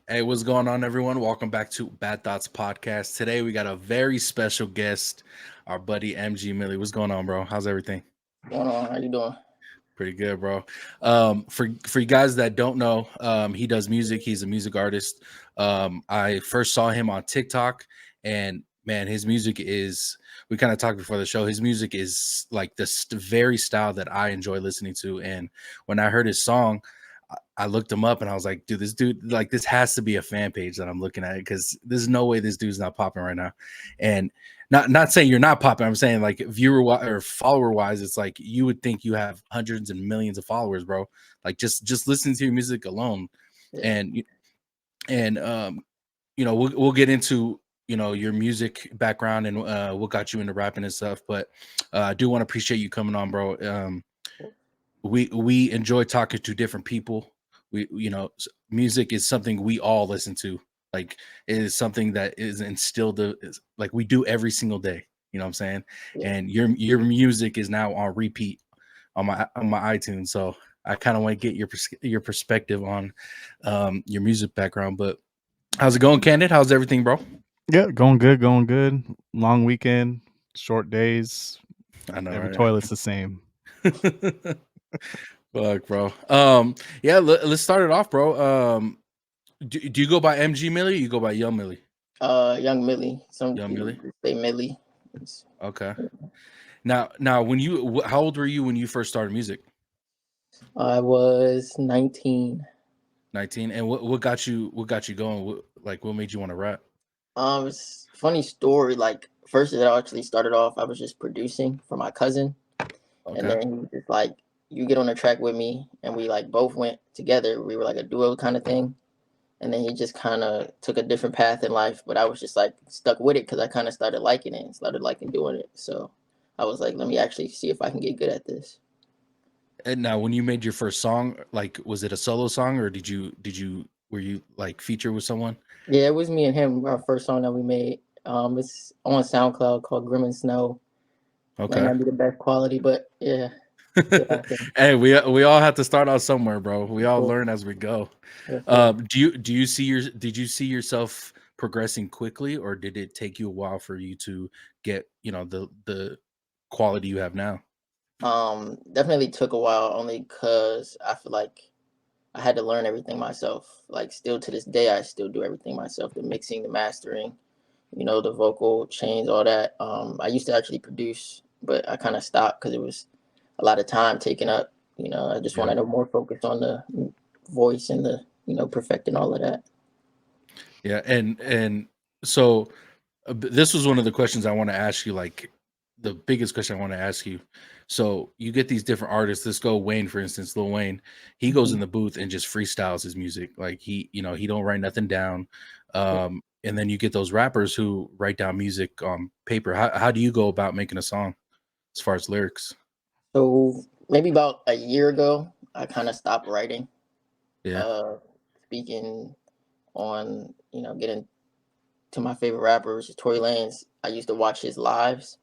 Hey, what's going on, everyone? Welcome back to Bad Thoughts Podcast. Today we got a very special guest, our buddy MG Millie. What's going on, bro? How's everything? Going on? How you doing? Pretty good, bro. For you guys that don't know, he does music. He's a music artist. I first saw him on TikTok, and man, his music is. We kind of talked before the show. His music is like this very style that I enjoy listening to. And when I heard his song, I looked him up and I was like, dude, this dude, like, this has to be a fan page that I'm looking at because there's no way this dude's not popping right now. And not saying you're not popping. I'm saying like viewer or follower wise, it's like you would think you have hundreds and millions of followers, bro. Like just listening to your music alone, Yeah. and we'll get into your music background and what got you into rapping and stuff. But I do want to appreciate you coming on, bro. We enjoy talking to different people. Music is something we all listen to. Like it is something that is instilled like we do every single day. You know what I'm saying? Yeah. And your music is now on repeat on my iTunes. So I kind of want to get your perspective on your music background. But how's it going, Candid? How's everything, bro? Yeah, going good, going good. Long weekend, short days. I know, Every right? toilet's the same. Fuck, bro. Yeah, let's start it off, bro. Do you go by MG Millie? Or you go by Young Millie? Young Millie. Some Young people Millie. say Millie. Okay. Now, when how old were you when you first started music? I was 19. 19. And what got you going? What made you want to rap? It's a funny story. Like first, it actually started off. I was just producing for my cousin, and Okay. then he was just like, "You get on the track with me," and we like both went together. We were like a duo kind of thing. And then he just kind of took a different path in life, but I was just like stuck with it because I kind of started liking it and started liking doing it. So I was like, let me actually see if I can get good at this. And now, when you made your first song, like, was it a solo song or did you were you like featured with someone? Yeah, it was me and him. Our first song that we made. It's on SoundCloud called Grim and Snow. Might Okay. not be the best quality, but yeah, it happened. Hey, we all have to start out somewhere, bro. We all Cool. learn as we go. Yes, sir. Did you see yourself progressing quickly, or did it take you a while for you to get the quality you have now? Definitely took a while only because I feel like I had to learn everything myself. Like still to this day, I still do everything myself: the mixing, the mastering, the vocal chains, all that. I used to actually produce, but I kind of stopped because it was a lot of time taken up. I just Yeah, wanted to more focus on the voice and the perfecting all of that. yeah, and so this was one of the questions I want to ask you. Like the biggest question I want to ask you. So you get these different artists. Let's go Wayne, for instance. Lil Wayne, he goes Mhm. in the booth and just freestyles his music. Like he don't write nothing down. Yeah. And then you get those rappers who write down music on paper. How do you go about making a song as far as lyrics? So maybe about a year ago, I kind of stopped writing. Yeah. Uh, Speaking on getting to my favorite rappers, Tory Lanez. I used to watch his lives.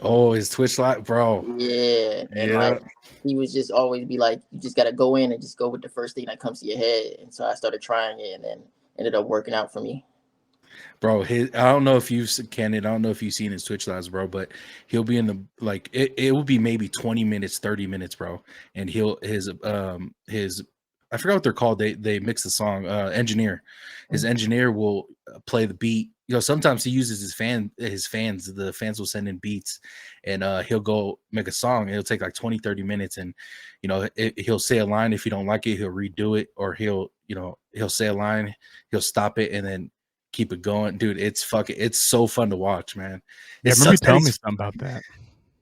Oh, his Twitch live, bro. Yeah, and Yeah. like he was just always be like, you just gotta go in and just go with the first thing that comes to your head. And so I started trying it, and then ended up working out for me. Bro, I don't know if you've Candid. I don't know if you've seen his Twitch lives, bro, but he'll be in the like it will be maybe 20 minutes, 30 minutes, bro. And his I forgot what they're called. They mix the song, engineer. His engineer will play the beat. Sometimes he uses his fans, the fans will send in beats and he'll go make a song. And it'll take like 20, 30 minutes. And he'll say a line. If you don't like it, he'll redo it, or he'll say a line, he'll stop it, and then keep it going, dude. It's so fun to watch, man. Yeah, It I remember you sucks that telling me he's something about that.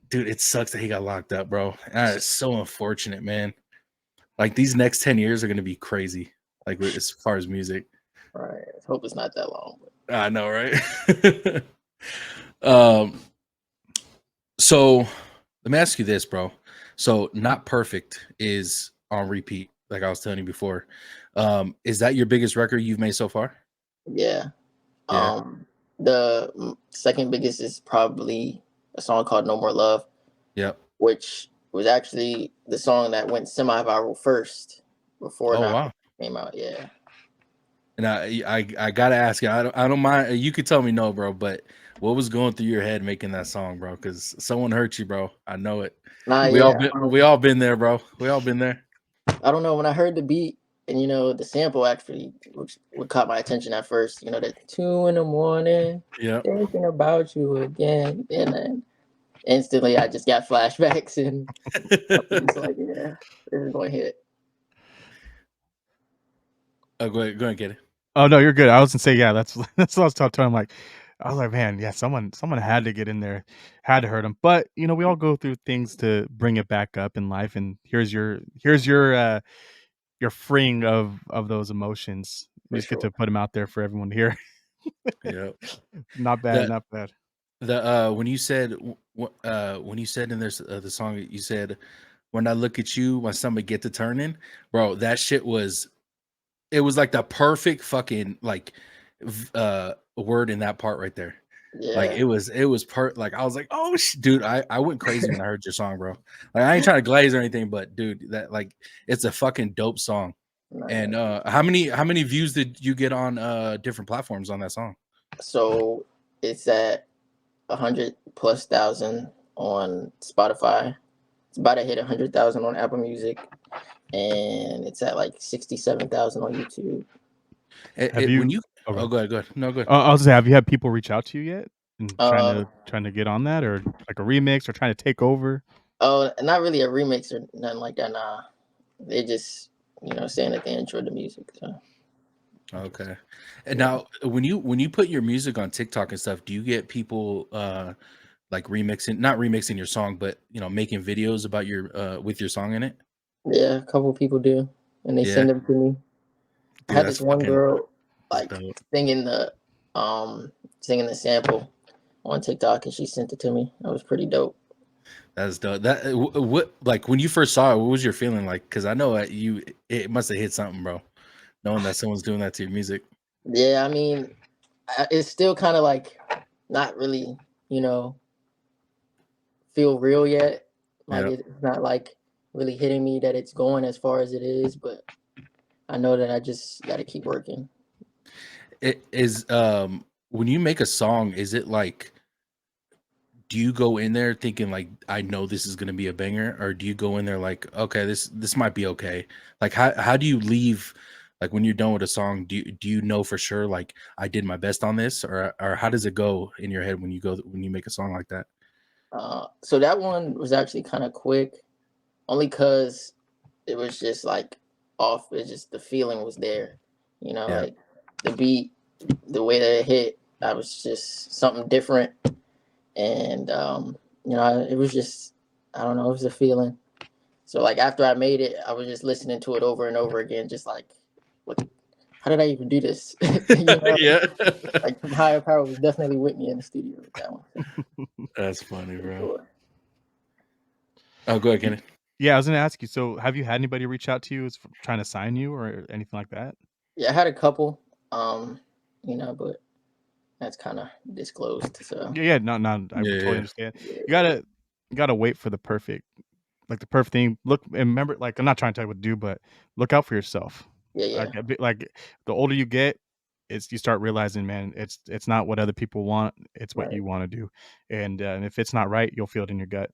dude. It sucks that he got locked up, bro. It's so unfortunate, man. Like these next 10 years are gonna be crazy. Like as far as music, Right. I hope it's not that long. I know, right? um. So let me ask you this, bro. So not perfect is on repeat, like I was telling you before. Is that your biggest record you've made so far? Yeah. Yeah. The second biggest is probably a song called "No More Love," Yep. which was actually the song that went semi-viral first before Oh "Not wow. Perfect" came out. Yeah. And I gotta ask you. I don't mind. You could tell me no, bro. But what was going through your head making that song, bro? Because someone hurt you, bro. I know it. Nah, We all yeah. been we all been there, bro. We all been there. I don't know. When I heard the beat and the sample actually what caught my attention at first. That 2 in the morning, Yeah. thinking about you again, and then instantly I just got flashbacks and I was just like, yeah, this is going to hit. Oh, go ahead, get it. Oh no, you're good. I was gonna say, yeah, that's that's what I was talking. I was like, man, yeah, someone had to get in there, had to hurt him. But we all go through things to bring it back up in life, and here's your freeing of those emotions. You For just get sure. to put them out there for everyone to hear. Yeah. Not bad, The not bad. when you said when you said in this the song, you said, "When I look at you, my stomach get to turning," bro. That shit was, it was like the perfect fucking like word in that part right there. Like Yeah. it was like I was like, oh dude, I went crazy when I heard your song, bro. Like I ain't trying to glaze or anything, but dude, that like it's a fucking dope song. And Nah. how many views did you get on different platforms on that song? So it's at 100,000+ on Spotify. It's about to hit 100,000 on Apple Music, and it's at like 67,000 on YouTube. Have When you? you Okay. go ahead. No, good. I was gonna say, have you had people reach out to you yet and Uh, trying to get on that, or like a remix, or trying to take over? oh, not really a remix or nothing like that. Nah, they just saying that they enjoyed the music. So Okay. And yeah, now when you put your music on TikTok and stuff, do you get people like remixing, not remixing your song, but making videos about your with your song in it? yeah, a couple people do, and they Yeah. send them to me. I Dude, had that's this one fucking girl that's like dope. singing the singing the sample on TikTok, and she sent it to me. That was pretty dope. That's dope. That what like when you first saw it, what was your feeling like? Because I know it must have hit something, bro. Knowing that someone's doing that to your music. Yeah, I mean, it's still kind of like not really, you know, feel real yet. Like Yeah. it's not like really hitting me that it's going as far as it is, but I know that I just got to keep working. It is when you make a song, is it like, do you go in there thinking like, I know this is gonna be a banger, or do you go in there like, okay, this might be okay? Like how do you leave, like when you're done with a song, do you know for sure like I did my best on this, or how does it go in your head when you make a song like that? So that one was actually kind of quick, only because it was just like off. It's just the feeling was there, Yeah. like the beat, the way that it hit. I was just something different, and it was just I don't know, it was a feeling. So like after I made it, I was just listening to it over and over again, just like, what? How did I even do this? Yeah. Like some higher power was definitely with me in the studio with that one. That's funny, For bro. sure. Oh, go ahead, Kenny. Yeah, I was gonna ask you. So, have you had anybody reach out to you trying to sign you or anything like that? Yeah, I had a couple, um, but that's kind of disclosed. So Yeah, yeah, no, I Yeah, totally yeah. understand. yeah, You gotta wait for the perfect, like the perfect thing. Look and remember, like I'm not trying to tell you what to do, but look out for yourself. yeah, Like yeah, a bit, like the older you get, you start realizing, man, it's not what other people want, it's what right, you want to do, and if it's not right, you'll feel it in your gut.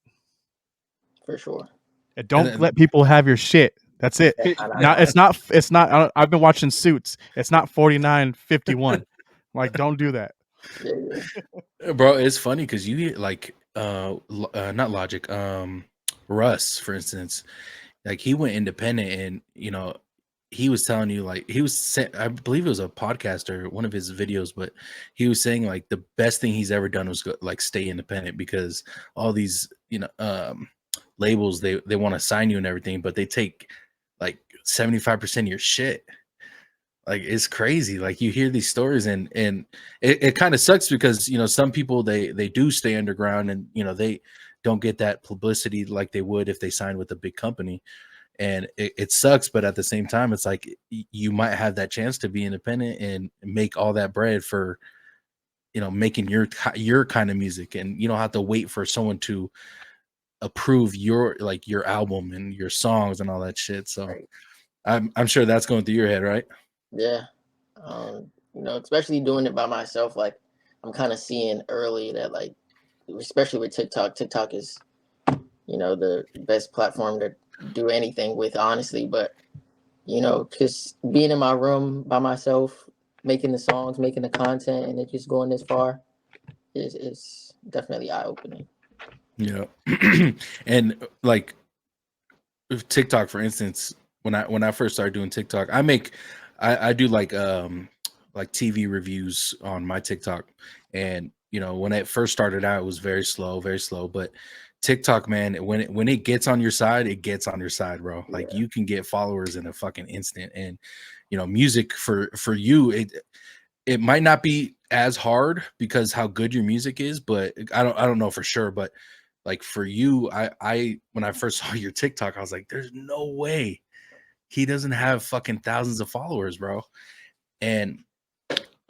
for sure. And And don't then let people have your shit. That's it. Yeah, I Not know. it's not. I've been watching Suits. It's not 49-51. Like, don't do that. Yeah, yeah, bro, it's funny because you get like not Logic, Russ, for instance. Like he went independent, and he was telling you, like, I believe it was a podcast or one of his videos, but he was saying like the best thing he's ever done was like stay independent, because all these labels, they want to sign you and everything, but they take like 75% of your shit. Like it's crazy. Like you hear these stories, and it kind of sucks because some people, they do stay underground, and they don't get that publicity like they would if they signed with a big company. And it sucks, but at the same time, it's like you might have that chance to be independent and make all that bread for making your kind of music, and you don't have to wait for someone to approve your album and your songs and all that shit. So right. I'm sure that's going through your head, right? Yeah, Especially doing it by myself, like I'm kind of seeing early that like, especially with TikTok is, the best platform to do anything with, honestly. But just being in my room by myself, making the songs, making the content, and it just going this far is definitely eye opening. Yeah. And like TikTok, for instance, when I first started doing TikTok, I do like TV reviews on my TikTok. And when it first started out, it was very slow, very slow. But TikTok, man, when it gets on your side, it gets on your side, bro. Like Yeah. you can get followers in a fucking instant. And music for you, it might not be as hard because how good your music is, but I don't know for sure. But like for you, I when I first saw your TikTok, I was like, there's no way he doesn't have fucking thousands of followers, bro. And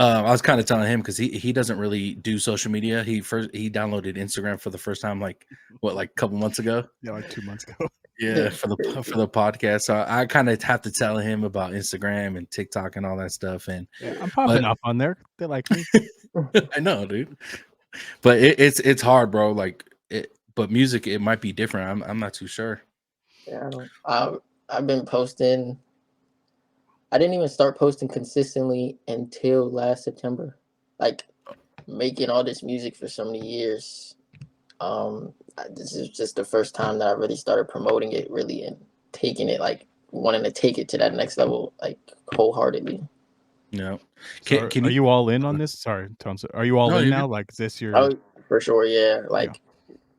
I was kind of telling him because he doesn't really do social media. He downloaded Instagram for the first time like a couple months ago. Yeah, like 2 months ago. Yeah, for the podcast. So I kind of have to tell him about Instagram and TikTok and all that stuff. And Yeah, I'm popping but up on there. They like me. I know, dude. But it's hard, bro. Like but music, it might be different. I'm not too sure. Yeah, I've been posting. I didn't even start posting consistently until last September. Like making all this music for so many years. This is just the first time that I really started promoting it, really, and taking it, like wanting to take it to that next level, like wholeheartedly. No. So Can are you you all in on this? Sorry, Tons. Are you all No, in you're now? good. Like, is this your? Oh, for sure, yeah. Yeah. Like,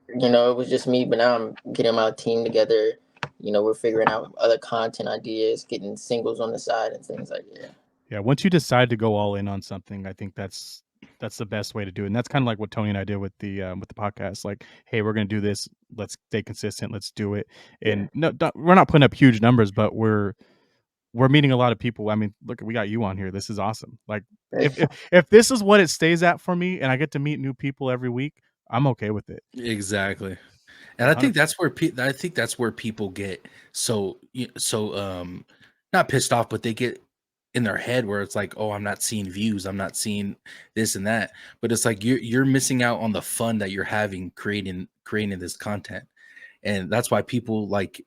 it was just me, but now I'm getting my team together. We're figuring out other content ideas, getting singles on the side and things like that. Yeah, once you decide to go all in on something, I think that's the best way to do it. And that's kind of like what Tony and I did with the podcast. Like, hey, we're gonna do this. Let's stay consistent. Let's do it. And no, we're not putting up huge numbers, but we're meeting a lot of people. I mean, look, we got you on here. This is awesome. Like, if this is what it stays at for me, and I get to meet new people every week, I'm okay with it. Exactly. And Yeah, I think that's where people get not pissed off, but they get in their head where it's like, oh, I'm not seeing views, I'm not seeing this and that. But it's like you're missing out on the fun that you're having creating this content. And that's why people like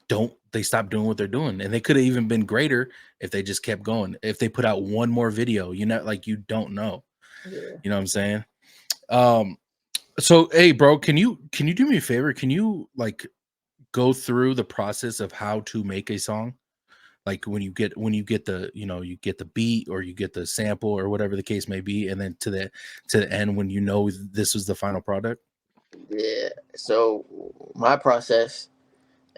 they stop doing what they're doing. And they could have even been greater if they just kept going. If they put out one more video, like you don't know. Yeah. You know what I'm saying? So hey bro, can you do me a favor? Can you like go through the process of how to make a song? Like when you get the you get the beat or you get the sample or whatever the case may be, and then to the end when this was the final product. Yeah. So my process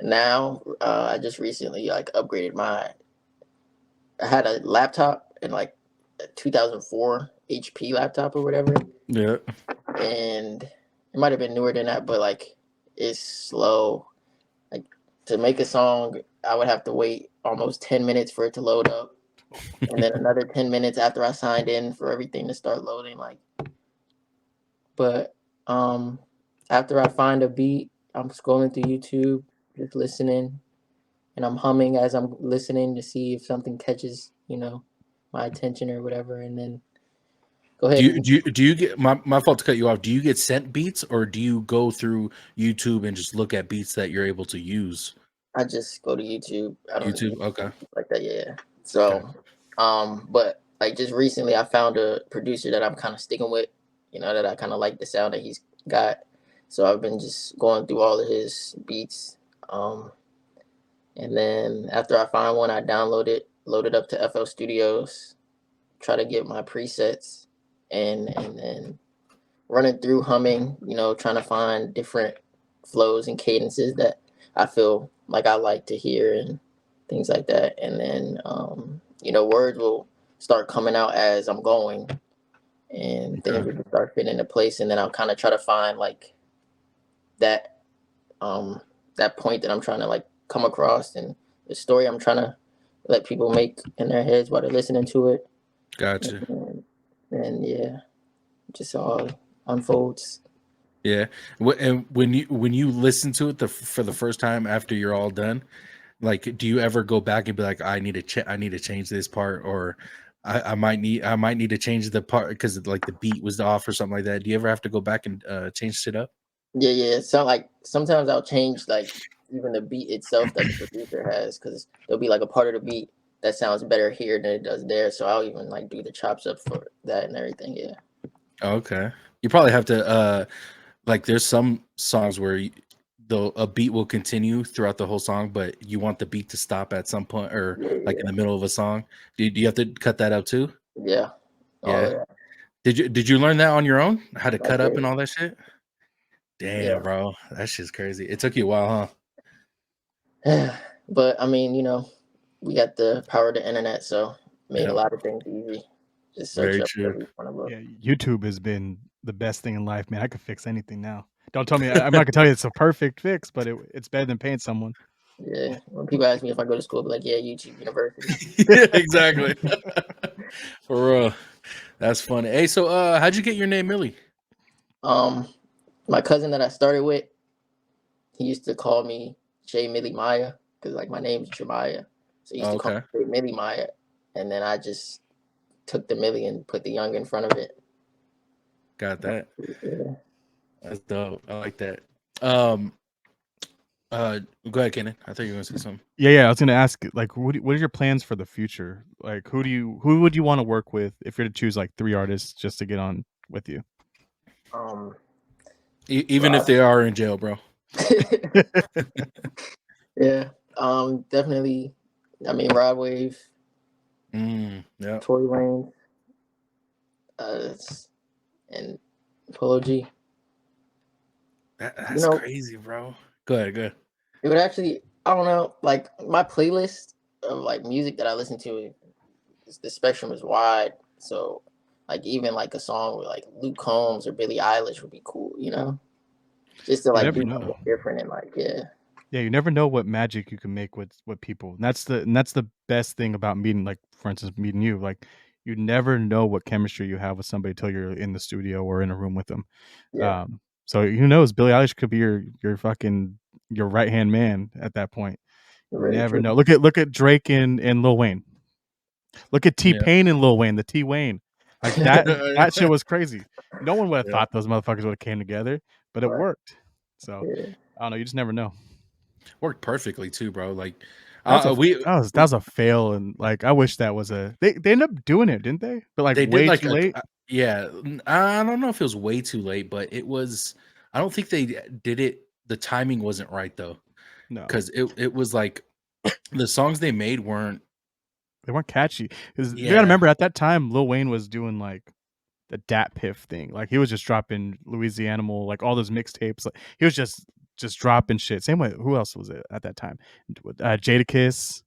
now, I just recently like upgraded I had a laptop in like a 2004 HP laptop or whatever, Yeah. and it might have been newer than that, but like it's slow. Like to make a song, I would have to wait almost 10 minutes for it to load up, and then another 10 minutes after I signed in for everything to start loading. But after I find a beat, I'm scrolling through YouTube, just listening, and I'm humming as I'm listening to see if something catches, my attention or whatever, and then go ahead. Do you get my fault to cut you off? Do you get sent beats or do you go through YouTube and just look at beats that you're able to use? I just go to YouTube. I don't YouTube, okay. like that, yeah. So, but like just recently, I found a producer that I'm kind of sticking with, that I kind of like the sound that he's got. So I've been just going through all of his beats, and then after I find one, I download it, load it up to FL Studios, try to get my presets, and then running through humming, trying to find different flows and cadences that I feel like I like to hear and things like that. And then, words will start coming out as I'm going, and things will start fitting into place. And then I'll kind of try to find like that point that I'm trying to like come across, and the story I'm trying to let people make in their heads while they're listening to it. Gotcha. And yeah, just all unfolds. Yeah. And when you listen to it for the first time after you're all done, like, do you ever go back and be like, I need to change this part, or I might need to change the part because like the beat was off or something like that. Do you ever have to go back and change shit up? Yeah. So like sometimes I'll change like even the beat itself that the producer has because there'll be like a part of the beat that sounds better here than it does there. So I'll even like do the chops up for that and everything. Yeah. Okay. You probably have to like there's some songs where a beat will continue throughout the whole song, but you want the beat to stop at some point or like in Yeah. the middle of a song. Do you have to cut that out too? Yeah. All Yeah. of that. Did you learn that on your own? How to I cut up and did. all that shit? Yeah. Damn, bro. That shit's crazy. It took you a while, huh? But I mean, we got the power of the internet, so made a Yeah. lot of things easy. Just search Very up true. whatever you want to look. Yeah, YouTube has been the best thing in life, man. I could fix anything now. Don't tell me I'm not gonna tell you it's a perfect fix, but it's better than paying someone. Yeah. When people ask me if I go to school, I'll be like, yeah, YouTube University. Yeah, exactly. For real. That's funny. Hey, so how'd you get your name Millie? My cousin that I started with, he used to call me J Millie Maya because like my name's Jemiah, so he used Oh, to call okay. me J Millie Maya, and then I just took the Millie and put the young in front of it. Got that. Yeah. That's dope. I like that. Go ahead, Kenan. I thought you were gonna say something. Yeah. I was gonna ask, like, what are your plans for the future? Like, who would you want to work with if you're to choose like 3 artists just to get on with you? Um, Even if they are in jail, bro. yeah. Definitely. I mean, Rod Wave, Yeah. Tory Lanez, and Polo G. That's crazy, bro. Go ahead. It would actually, I don't know, like my playlist of like music that I listen to, the spectrum is wide. So, like even like a song with like Luke Combs or Billie Eilish would be cool, just to like do something different and like Yeah, you never know what magic you can make with people. And that's the best thing about meeting, like for instance, meeting you. Like you never know what chemistry you have with somebody till you're in the studio or in a room with them. Yeah. So who knows? Billie Eilish could be your right hand man at that point. You never know. Look at Drake and Lil Wayne. Look at T-Pain and Lil Wayne, the T-Wayne. Like that shit was crazy. No one would have thought those motherfuckers would have came together, but it worked. So I don't know. You just never know. Worked perfectly too, bro. Like that was a fail, and like I wish that was they ended up doing it, didn't they? But like they way did like too late. Yeah, I don't know if it was way too late, but it was. I don't think they did it. The timing wasn't right though. No, because it was like the songs they made weren't catchy. Because you gotta remember at that time, Lil Wayne was doing like the Dat Piff thing. Like he was just dropping Louisiana, like all those mixtapes. Like he was just dropping shit. Same way. Who else was it at that time? Jadakiss.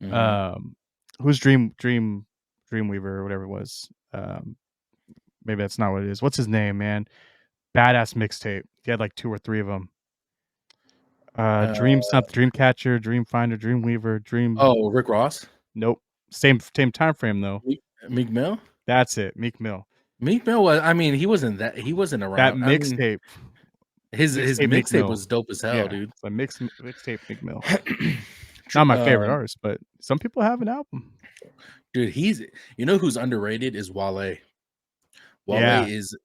Who's Dreamweaver or whatever it was. Maybe that's not what it is. What's his name, man? Badass mixtape. He had like 2 or 3 of them. Dreamcatcher, Dreamfinder, Dreamweaver, Dream. Oh, Rick Ross. Nope. Same time frame though. Meek Mill. That's it. Meek Mill. Meek Mill was. I mean, he wasn't around. That mixtape. His mixtape was dope as hell, dude. It's a mixtape Meek Mill. Not my favorite artist, but some people have an album. Dude, who's underrated is Wale. Wale is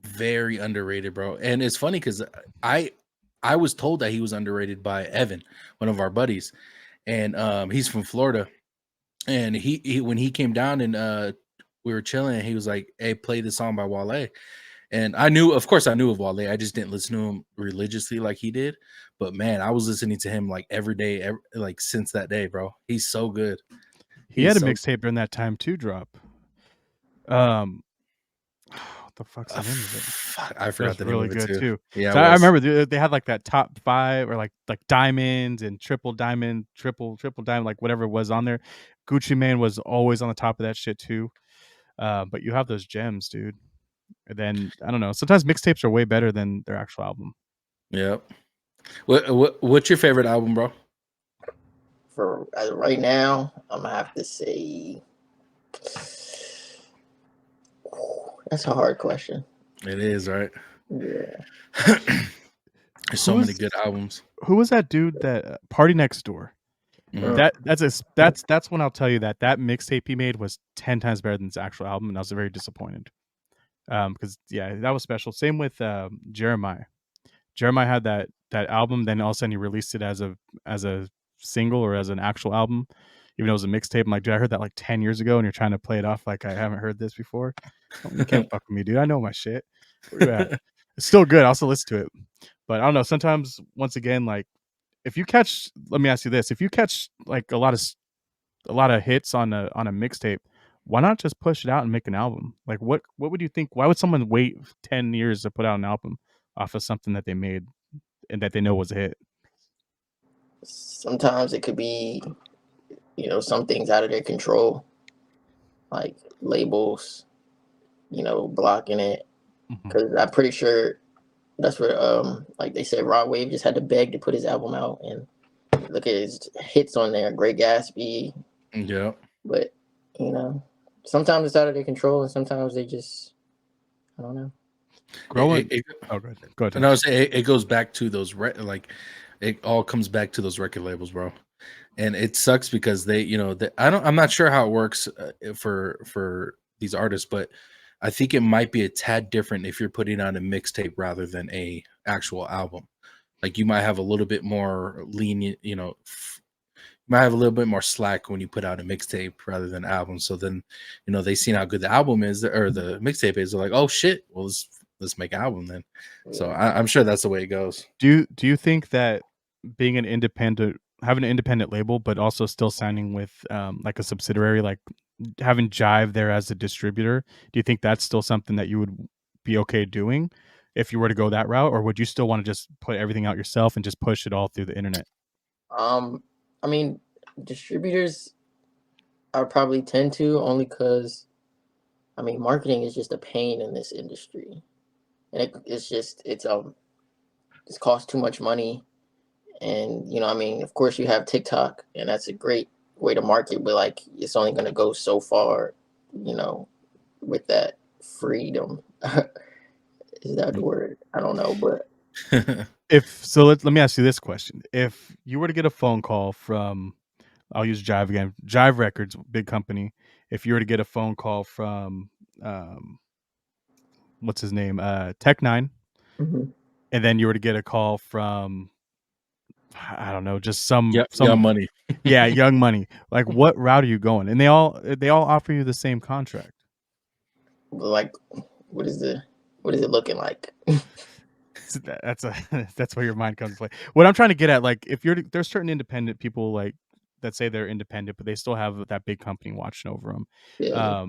very underrated, bro. And it's funny because I was told that he was underrated by Evan, one of our buddies, and he's from Florida. And he when he came down and we were chilling, and he was like, "Hey, play the song by Wale." And of course I knew of Wale. I just didn't listen to him religiously like he did. But man, I was listening to him like every day, like since that day, bro. He's so good. He had a mixtape during that time too. Drop. What the fuck's the name of it? I forgot the name really of it good too. Yeah, so I remember they had like that top 5 or like diamonds and triple diamond, triple diamond, like whatever was on there. Gucci Mane was always on the top of that shit too. But you have those gems, dude. And then I don't know. Sometimes mixtapes are way better than their actual album. Yep. What's your favorite album, bro? For right now, I'm gonna have to say that's a hard question. It is, right? Yeah. There's so many good albums. Who was that dude that Party Next Door? Mhm. That's when I'll tell you that mixtape he made was 10 times better than his actual album, and I was very disappointed. Because yeah, that was special. Same with Jeremiah. Jeremiah had that album, then all of a sudden he released it as a single or as an actual album, even though it was a mixtape. I'm like, dude, I heard that like 10 years ago, and you're trying to play it off like I haven't heard this before. You can't fuck with me, dude. I know my shit. Where you at? It's still good. I'll still listen to it. But I don't know. Sometimes, once again, like if you catch, let me ask you this: if you catch like a lot of hits on a mixtape, why not just push it out and make an album? Like, what would you think? Why would someone wait 10 years to put out an album off of something that they made and that they know was a hit? Sometimes it could be, some things out of their control, like labels, blocking it. Mhm. Because I'm pretty sure that's where, like they said, Rod Wave just had to beg to put his album out, and look at his hits on there, Great Gatsby. Yeah. But sometimes it's out of their control, and sometimes they just, I don't know. Growing. It, Oh, good. Go ahead. and I was saying it goes back to those like it all comes back to those record labels, bro. And it sucks because I'm not sure how it works for these artists, but I think it might be a tad different if you're putting on a mixtape rather than a actual album. Like you might have a little bit more lenient, might have a little bit more slack when you put out a mixtape rather than album. So then, they seen how good the album is or the mixtape is. They're like, oh shit, well let's make an album then. So I'm sure that's the way it goes. Do you think that being having an independent label, but also still signing with like a subsidiary, like having Jive there as a distributor, do you think that's still something that you would be okay doing if you were to go that route, or would you still want to just put everything out yourself and just push it all through the internet? I mean, distributors I probably tend to, only because marketing is just a pain in this industry, and it's cost too much money. And of course you have TikTok, and that's a great way to market, but like it's only going to go so far, with that freedom. Is that the word? I don't know, but Let me ask you this question: if you were to get a phone call from, I'll use Jive again, Jive Records, big company. If you were to get a phone call from, what's his name, Tech Nine, mhm. and then you were to get a call from, I don't know, just some Young Money. yeah, Young Money. Like, what route are you going? And they all offer you the same contract. Like, what is it looking like? That's where your mind comes to play. What I'm trying to get at, like, if there's certain independent people like that say they're independent, but they still have that big company watching over them. Yeah,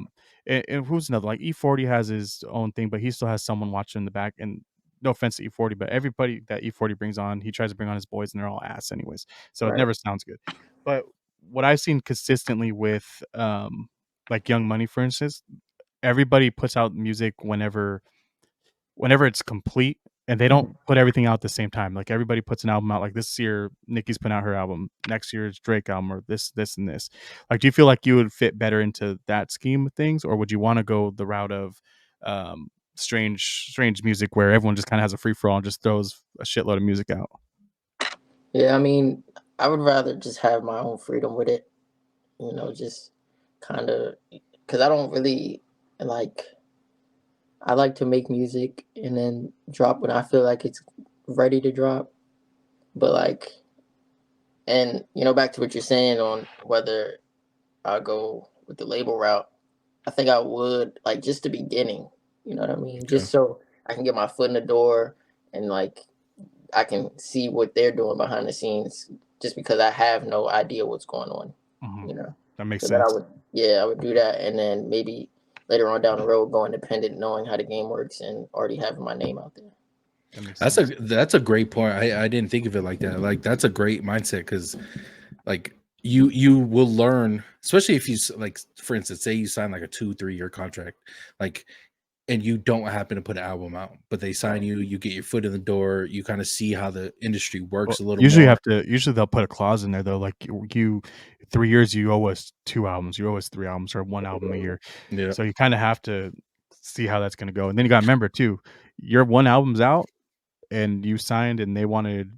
And who's another? Like E40 has his own thing, but he still has someone watching in the back. And no offense to E40, but everybody that E40 brings on, he tries to bring on his boys, and they're all ass anyways. So it right. never sounds good. But what I've seen consistently with like Young Money, for instance, everybody puts out music whenever it's complete, and they don't put everything out at the same time. Like everybody puts an album out. Like this year, Nicki's putting out her album. Next year's Drake album, or this, and this. Like, do you feel like you would fit better into that scheme of things, or would you want to go the route of strange music where everyone just kind of has a free for all and just throws a shitload of music out? Yeah, I would rather just have my own freedom with it. Just kind of, because I don't really like. I like to make music and then drop when I feel like it's ready to drop. But like, and back to what you're saying on whether I go with the label route, I think I would, like, just the beginning. You know what I mean? Okay. Just so I can get my foot in the door, and like I can see what they're doing behind the scenes, just because I have no idea what's going on. Mm-hmm. That makes So that sense. I would do that, and then maybe later on down the road go independent, knowing how the game works and already having my name out there. That makes sense. That's a great point. I didn't think of it like that. Like that's a great mindset because like you will learn, especially if you like, for instance, say you sign like a 2-3 year contract, like, and you don't happen to put an album out, but they sign you, you get your foot in the door, you kind of see how the industry works a little usually more. Usually they'll put a clause in there though, like you 3 years you owe us 2 albums, you owe us 3 albums, or 1 album a year. Yeah. So you kind of have to see how that's going to go. And then you got to remember too, your 1 album's out and you signed and they wanted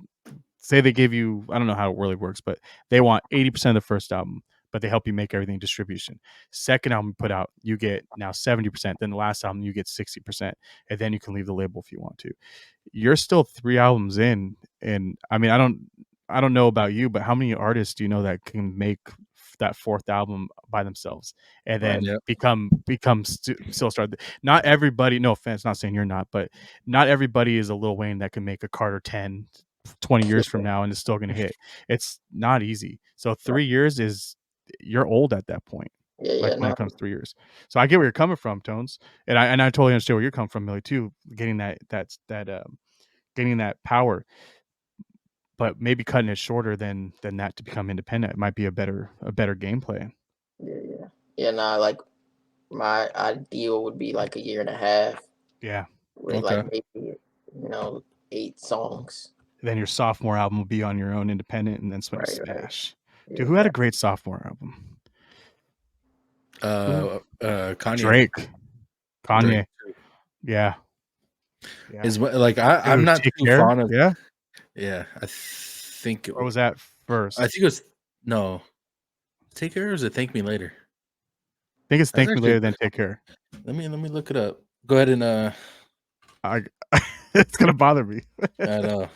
say they give you, I don't know how it really works, but they want 80% of the first album, but they help you make everything distribution. Second album you put out, you get now 70%. Then the last album you get 60%, and then you can leave the label if you want to. You're still 3 albums in, and I mean, I don't know about you, but how many artists do you know that can make that 4th album by themselves and then Yep. become still start? Not everybody, no offense, not saying you're not, but not everybody is a Lil Wayne that can make a Carter 10 20 years from now and is still going to hit. It's not easy. So 3 years is, you're old at that point. Yeah, When it comes to 3 years. So I get where you're coming from, Tones, and I totally understand where you're coming from, Millie, too. Getting getting that power, but maybe cutting it shorter than that to become independent. It might be a better game plan. Yeah. Nah, like my ideal would be like a year and a half Yeah. with like maybe 8 songs. Then your sophomore album will be on your own independent, and then Right. smash. Yeah. Dude, who had a great sophomore album? Kanye. Drake. Kanye. Drake. Yeah. Is like I'm not Take too Care? fond of. Yeah. I think. Or was that first? I think it was no. Take Care, or is it Thank Me Later? I think it's That's Thank Me actually- Later, then Take Care. Let me look it up. Go ahead and It's gonna bother me. I know.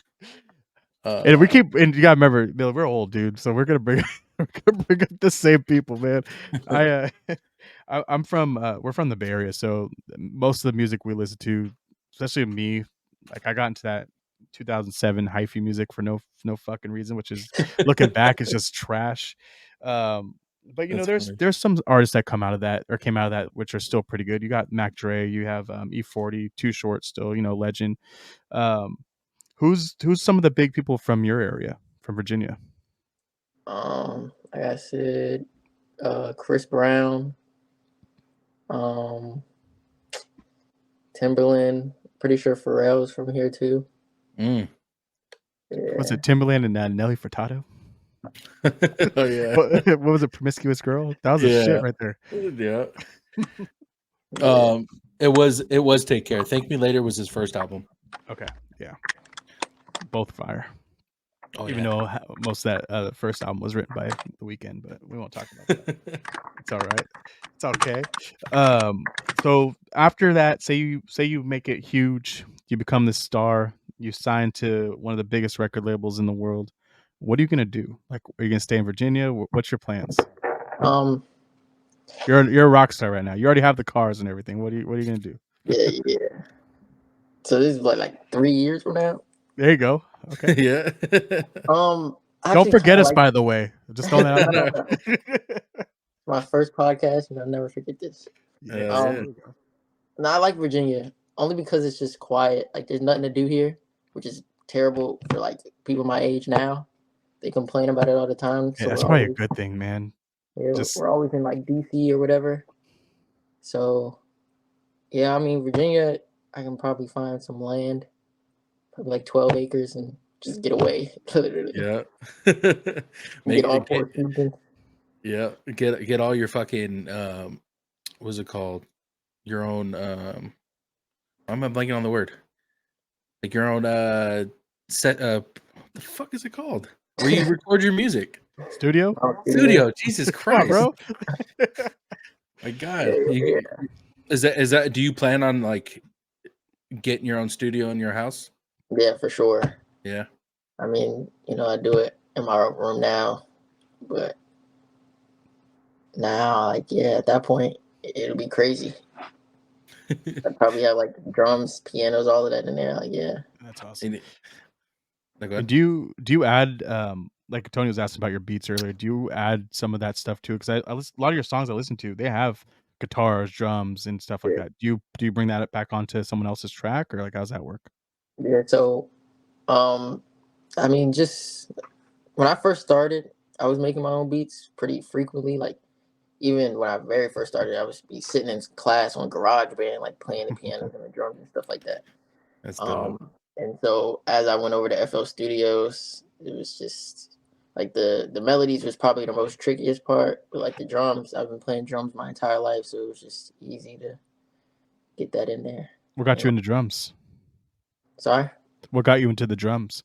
And you gotta remember, Bill, we're old, dude, so we're gonna bring up the same people, man. I'm from we're from the Bay Area, so most of the music we listen to, especially me, like I got into that 2007 hyphy music for no fucking reason, which is looking back is just trash. But you know, there's some artists that came out of that which are still pretty good. You got Mac Dre, you have E40, Too Short, still, legend. Who's some of the big people from your area, from Virginia? Like I said, Chris Brown, Timberland. Pretty sure Pharrell's from here too. Yeah. Was it Timberland and Nelly Furtado? Oh yeah. What was it? Promiscuous Girl? That was a shit right there. Yeah. It was Take Care. Thank Me Later was his first album. Okay. Yeah. Both fire. Oh, Even though most of that the first album was written by The Weeknd, but we won't talk about that. It's all right. It's okay. So after that, say you make it huge, you become this star, you sign to one of the biggest record labels in the world. What are you gonna do? Like, are you gonna stay in Virginia? What's your plans? You're a rock star right now. You already have the cars and everything. What are you gonna do? Yeah. So this is like 3 years from now. There you go. Okay. Yeah. Don't forget us, by the way. Just throwing that out there. My first podcast, and I'll never forget this. Yeah. No, I like Virginia only because it's just quiet. Like there's nothing to do here, which is terrible for like people my age now. They complain about it all the time. Yeah, that's probably a good thing, man. Yeah, we're always in like DC or whatever. So, yeah, I mean Virginia, I can probably find some land, probably like 12 acres, and just get away. Literally. Yeah. Get all 4 seasons. Yeah. Get all your fucking what's it called? Your own I'm blanking on the word. Like your own set what the fuck is it called? Where you record your music. Studio? Studio. Jesus Christ, bro. My God. Is that do you plan on like getting your own studio in your house? Yeah, for sure. Yeah. I mean, I do it in my room now, but now, like, at that point, it'll be crazy. I probably have like drums, pianos, all of that in there. Like, yeah. That's awesome. And do you add like Tony was asking about your beats earlier? Do you add some of that stuff too? Because a lot of your songs I listen to, they have guitars, drums, and stuff like that. Do you bring that back onto someone else's track, or like how's that work? Yeah. So, I mean, just when I first started, I was making my own beats pretty frequently. Like even when I very first started, I was be sitting in class on GarageBand, like playing the piano and the drums and stuff like that. That's dope. And so as I went over to FL Studios, it was just like the melodies was probably the most trickiest part, but like the drums, I've been playing drums my entire life, so it was just easy to get that in there. What got you into drums? Sorry? What got you into the drums?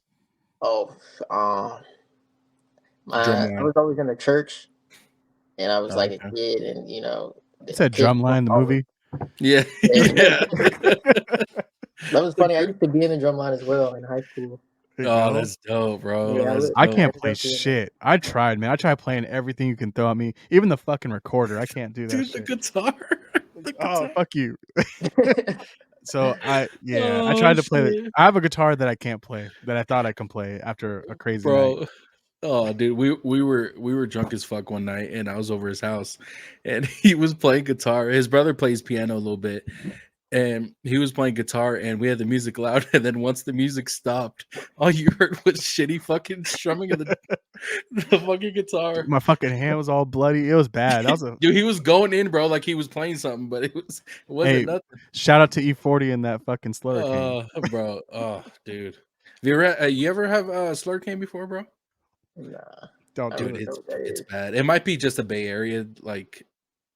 Oh, I Drumline. was always in the church, and I was Oh, like a okay. kid, and you know, It said kids Drumline, the always- movie. Yeah, Yeah. yeah. That was funny. I used to be in the drum line as well in high school. There you Oh, go. that's dope, bro. Yeah, That's I dope. can't ended play up being shit. I tried, man. I tried playing everything you can throw at me, even the fucking recorder. I can't do that Dude, the shit. guitar. The Oh, guitar. fuck you. So I Oh, tried to play it. shit. I have a guitar that I can't play that I thought I can play after a crazy night. Bro. Oh, dude, we were drunk as fuck one night, and I was over his house, and he was playing guitar. His brother plays piano a little bit, and he was playing guitar, and we had the music loud. And then once the music stopped, all you heard was shitty fucking strumming of the fucking guitar. My fucking hand was all bloody. It was bad. That was a Dude, he was going in, bro, like he was playing something, but it wasn't hey. nothing. Shout out to E40 and that fucking Slurricane. Bro, oh, dude. You ever have Slurricane before, bro? Nah, Don't I do Dude, don't it. know what that it's is. bad. It might be just a Bay Area, like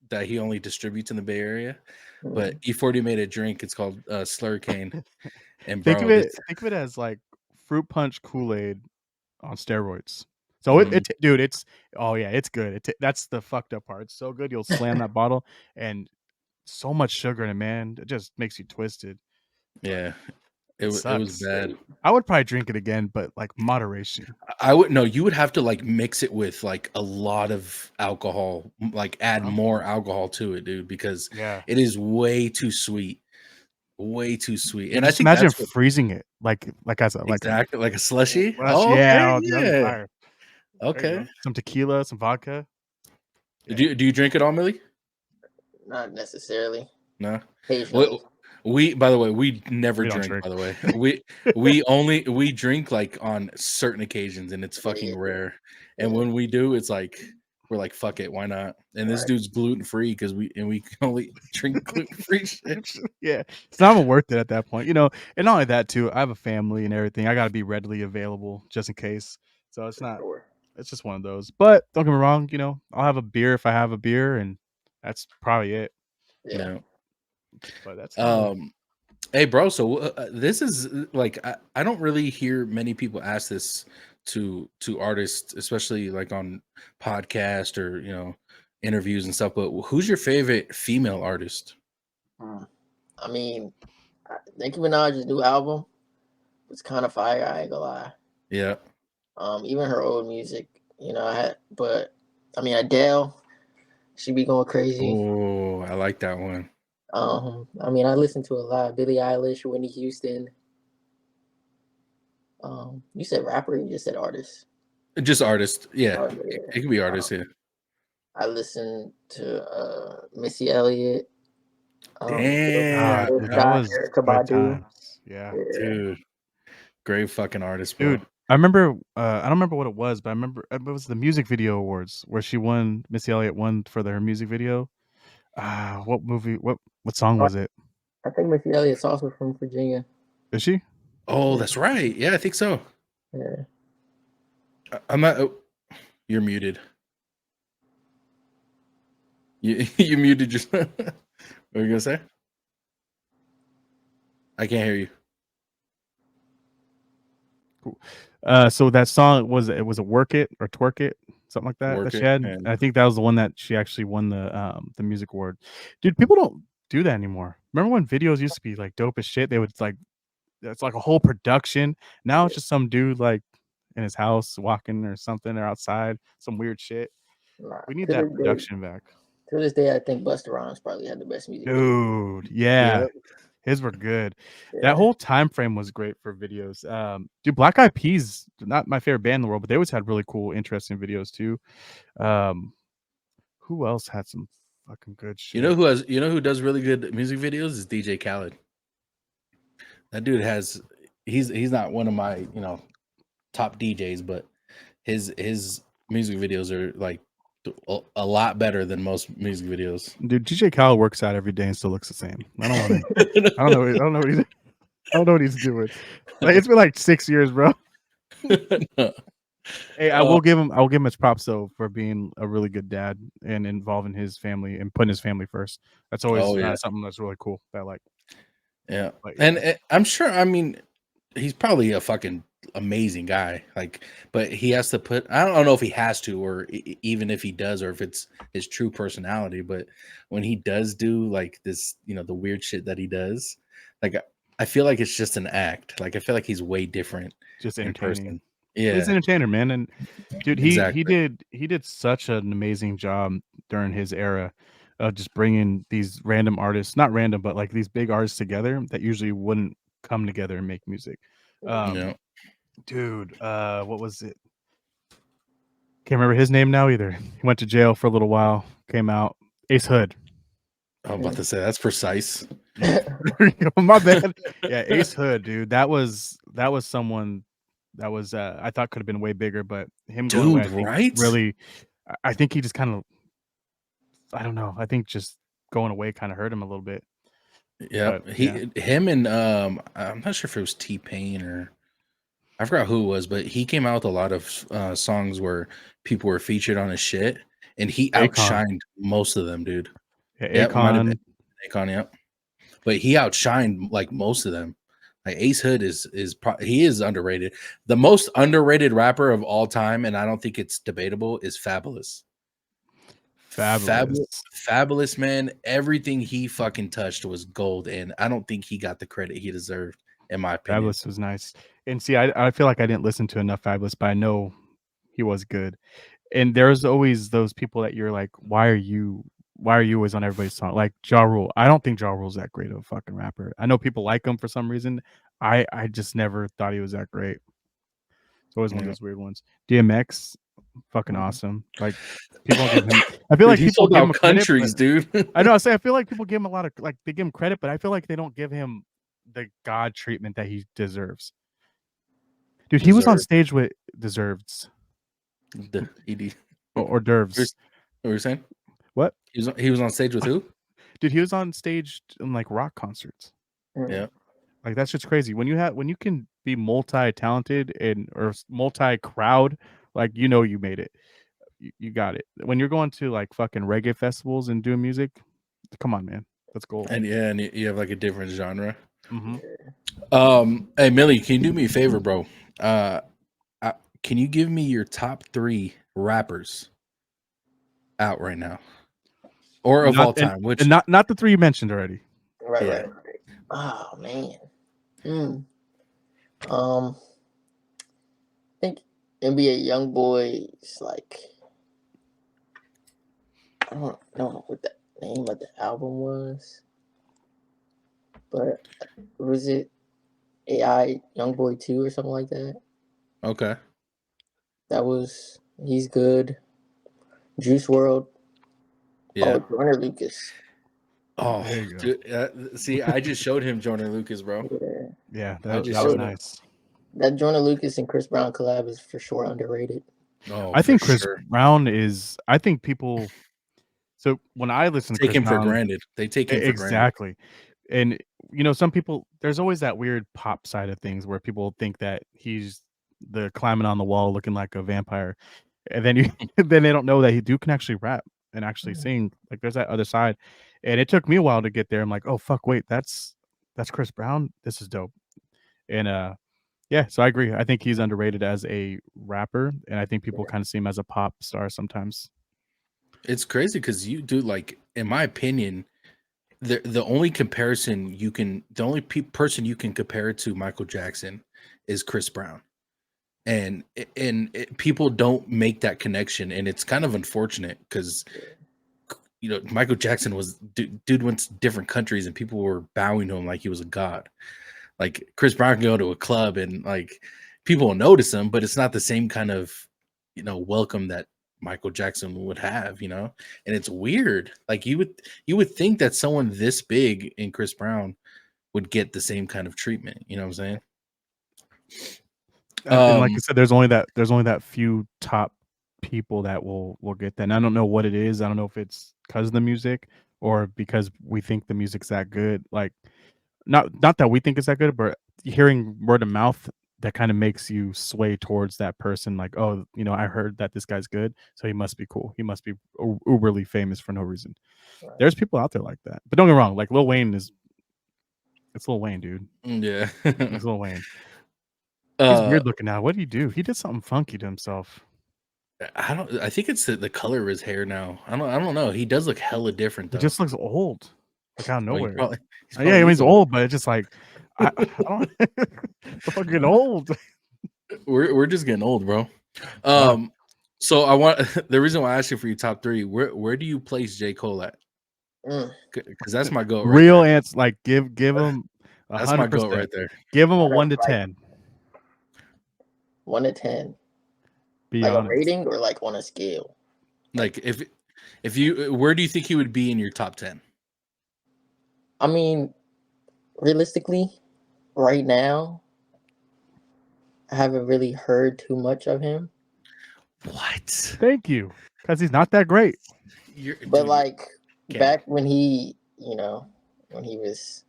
that he only distributes in the Bay Area. But E40 made a drink. It's called Slurricane. And Think bro, of it as like fruit punch Kool-Aid on steroids. So it dude, it's it's good. That's the fucked up part. It's so good. You'll slam that bottle and so much sugar in it, man. It just makes you twisted. yeah, it was Sucks. bad. I would probably drink it again, but like moderation. I would no. You would have to like mix it with like a lot of alcohol, like add Oh. more alcohol to it, dude, because Yeah. it is way too sweet. Way too sweet. And And I just think imagine that's what, freezing it like as a exactly like a slushy. Well, Oh, yeah, okay, oh, dude, that'd be yeah. fire. There you Okay. go. Some tequila, some vodka. Do you drink it all, Millie? Not necessarily. No. Occasionally. We by the way, we never We don't drink, drink. by the way. We drink like on certain occasions, and it's fucking Yeah. rare. And Yeah. when we do, it's like we're like, fuck it, why not? And this Right. dude's gluten free because we can only drink gluten free shit. Yeah, it's not even worth it at that point, you know. And not only that, too, I have a family and everything. I got to be readily available just in case. So it's not. Sure. It's just one of those. But don't get me wrong, you know, I'll have a beer if I have a beer, and that's probably it. Yeah. No. But that's Hey, bro. So this is like I don't really hear many people ask this to artists, especially like on podcast or interviews and stuff. But who's your favorite female artist? I mean, Nicki Minaj's new album was kind of fire. I ain't gonna lie. Yeah. Even her old music, you know, but I mean Adele, she be going crazy. Oh, I like that one. I mean, I listen to a lot. Billie Eilish, Whitney Houston. You said rapper, you just said artist. Just artist. Yeah. Oh, yeah. It could be artist, yeah. I listen to Missy Elliott. Damn. dude, that was Erykah good Badu. times. Yeah. Dude. Great fucking artist, bro. Dude, I remember. I don't remember what it was, but I remember it was the music video awards where she won. Missy Elliott won for her music video. What movie? What song was it? I think Missy Elliott's also from Virginia. Is she? Oh, that's right. Yeah, I think so. Yeah. I'm not. Oh, you're muted. You muted just. What were you gonna say? I can't hear you. Cool. So that song was a Work It or Twerk It, something like that. Work That she It, had. and- I think that was the one that she actually won the music award. Dude, people don't do that anymore. Remember when videos used to be like dope as shit? They would like, it's like a whole production. Now it's just some dude like in his house walking or something or outside, some weird shit. Nah, We need to that this day- production back. To this day, I think Busta Rhymes probably had the best music. Dude, yeah. Yep. His were good. Yeah. That whole time frame was great for videos. Dude, Black Eyed Peas, not my favorite band in the world, but they always had really cool, interesting videos too. Who else had some fucking good shit? You know who does really good music videos is DJ Khaled. That dude has he's not one of my top DJs, but his music videos are like a lot better than most music videos. Dude, DJ Khaled works out every day and still looks the same. I don't want to. I don't know what he's doing. Like it's been like 6 years, bro. Hey, I will give him his props though for being a really good dad and involving his family and putting his family first. That's always something that's really cool. That Yeah. Like, And I'm sure, I mean, he's probably a fucking amazing guy. Like, but he has to put. I don't know if he has to, or even if he does, or if it's his true personality. But when he does do like this, the weird shit that he does, like I feel like it's just an act. Like I feel like he's way different Just in entertaining. person. He's Yeah, an entertainer, man. And dude, he exactly. did such an amazing job during his era of just bringing these random artists, not random, but like these big artists together that usually wouldn't come together and make music. Yeah. Dude, what was it? Can't remember his name now either. He went to jail for a little while, came out. Ace Hood. I'm about to say that's precise. My bad. Yeah, Ace Hood, dude. That was someone that was I thought could have been way bigger, but him going away, Dude, I think right? really I think he just kind of I don't know. I think just going away kind of hurt him a little bit. Yeah, But yeah, him and I'm not sure if it was T-Pain or I forgot who it was, but he came out with a lot of songs where people were featured on his shit, and he Akon. outshined most of them, dude. Yeah, Yeah, it might have been Akon. Akon, yeah, but he outshined like most of them. Like Ace Hood he is underrated. The most underrated rapper of all time, and I don't think it's debatable, is Fabulous. Fabulous. Fabulous, man. Everything he fucking touched was gold, and I don't think he got the credit he deserved, in my opinion. Fabulous was nice. And see, I feel like I didn't listen to enough Fabulous, but I know he was good. And there's always those people that you're like, why are you always on everybody's song? Like Ja Rule. I don't think Ja Rule's that great of a fucking rapper. I know people like him for some reason. I just never thought he was that great. It's always one of Yeah. those weird ones. DMX, fucking awesome. Like people don't give him. I feel Dude, like he people sold give him out credit. countries, dude. I know. I feel like people give him a lot of like they give him credit, but I feel like they don't give him the God treatment that he deserves. Dude, he was on stage with Deserves The ED. or Dervs. What were you saying? What? He was on stage with who? Dude, he was on stage in like rock concerts. Yeah. Like that's just crazy. When you can be multi-talented and or multi-crowd, like you made it. You got it. When you're going to like fucking reggae festivals and doing music, come on, man. Let's go. And yeah, and you have like a different genre. Mm-hmm. Hey Millie, can you do me a favor, bro? Can you give me your top 3 rappers out right now, or of all time? Which and not the 3 you mentioned already. Right. Oh man. I think NBA YoungBoy's like I don't know what the name of the album was, but was it AI YoungBoy 2 or something like that? Okay. He's good. Juice WRLD. Yeah. Oh, Joyner Lucas. Oh, dude, see, I just showed him Joyner Lucas, bro. Yeah, that was nice. That Joyner Lucas and Chris Brown collab is for sure underrated. Oh, I think Chris Brown is. I think people. So when I listen to take Chris him Brown, for granted. They take him for granted. Exactly. And some people. There's always that weird pop side of things where people think that he's the climbing on the wall looking like a vampire, and then then they don't know that he can actually rap and actually sing. Like there's that other side, and it took me a while to get there. I'm like, oh fuck, wait, that's Chris Brown. This is dope. And yeah, so I agree. I think he's underrated as a rapper, and I think people kind of see him as a pop star sometimes. It's crazy because you do like, in my opinion, the only comparison you can, the only person you can compare it to Michael Jackson is Chris Brown, and people don't make that connection, and it's kind of unfortunate because Michael Jackson was dude went to different countries and people were bowing to him like he was a god. Like Chris Brown can go to a club and like people will notice him, but it's not the same kind of welcome that Michael Jackson would have, and it's weird. Like you would think that someone this big in Chris Brown would get the same kind of treatment. You know what I'm saying? And like I said, there's only that few top people that will get that. And I don't know what it is. I don't know if it's because of the music or because we think the music's that good. Like not that we think it's that good, but hearing word of mouth that kind of makes you sway towards that person. Like, oh, I heard that this guy's good, so he must be cool. He must be uberly famous for no reason. Right. There's people out there like that, but don't get me wrong. Like Lil Wayne it's Lil Wayne, dude. Yeah, it's Lil Wayne. He's Uh, weird looking now. What did he do? He did something funky to himself. I think it's the color of his hair now. I don't know. He does look hella different He though. just looks old, like out of Well, nowhere. he's Yeah, probably he's is old, but it's just like I don't. The fucking old. We're just getting old, bro. Fuck. So I want the reason why I asked you for your top three. Where do you place J. Cole at? Mm, Because that's my goat right Real there. answer. Like give him That's my goat 100%. right there. Give him a I know, 1 to like 10. 1 to 10, Be like a honest. rating or like on a scale. Like if you where do you think he would be in your top 10? I mean, realistically, right now, I haven't really heard too much of him. What? Thank you, because he's not that great. But like okay. back when he, when he was,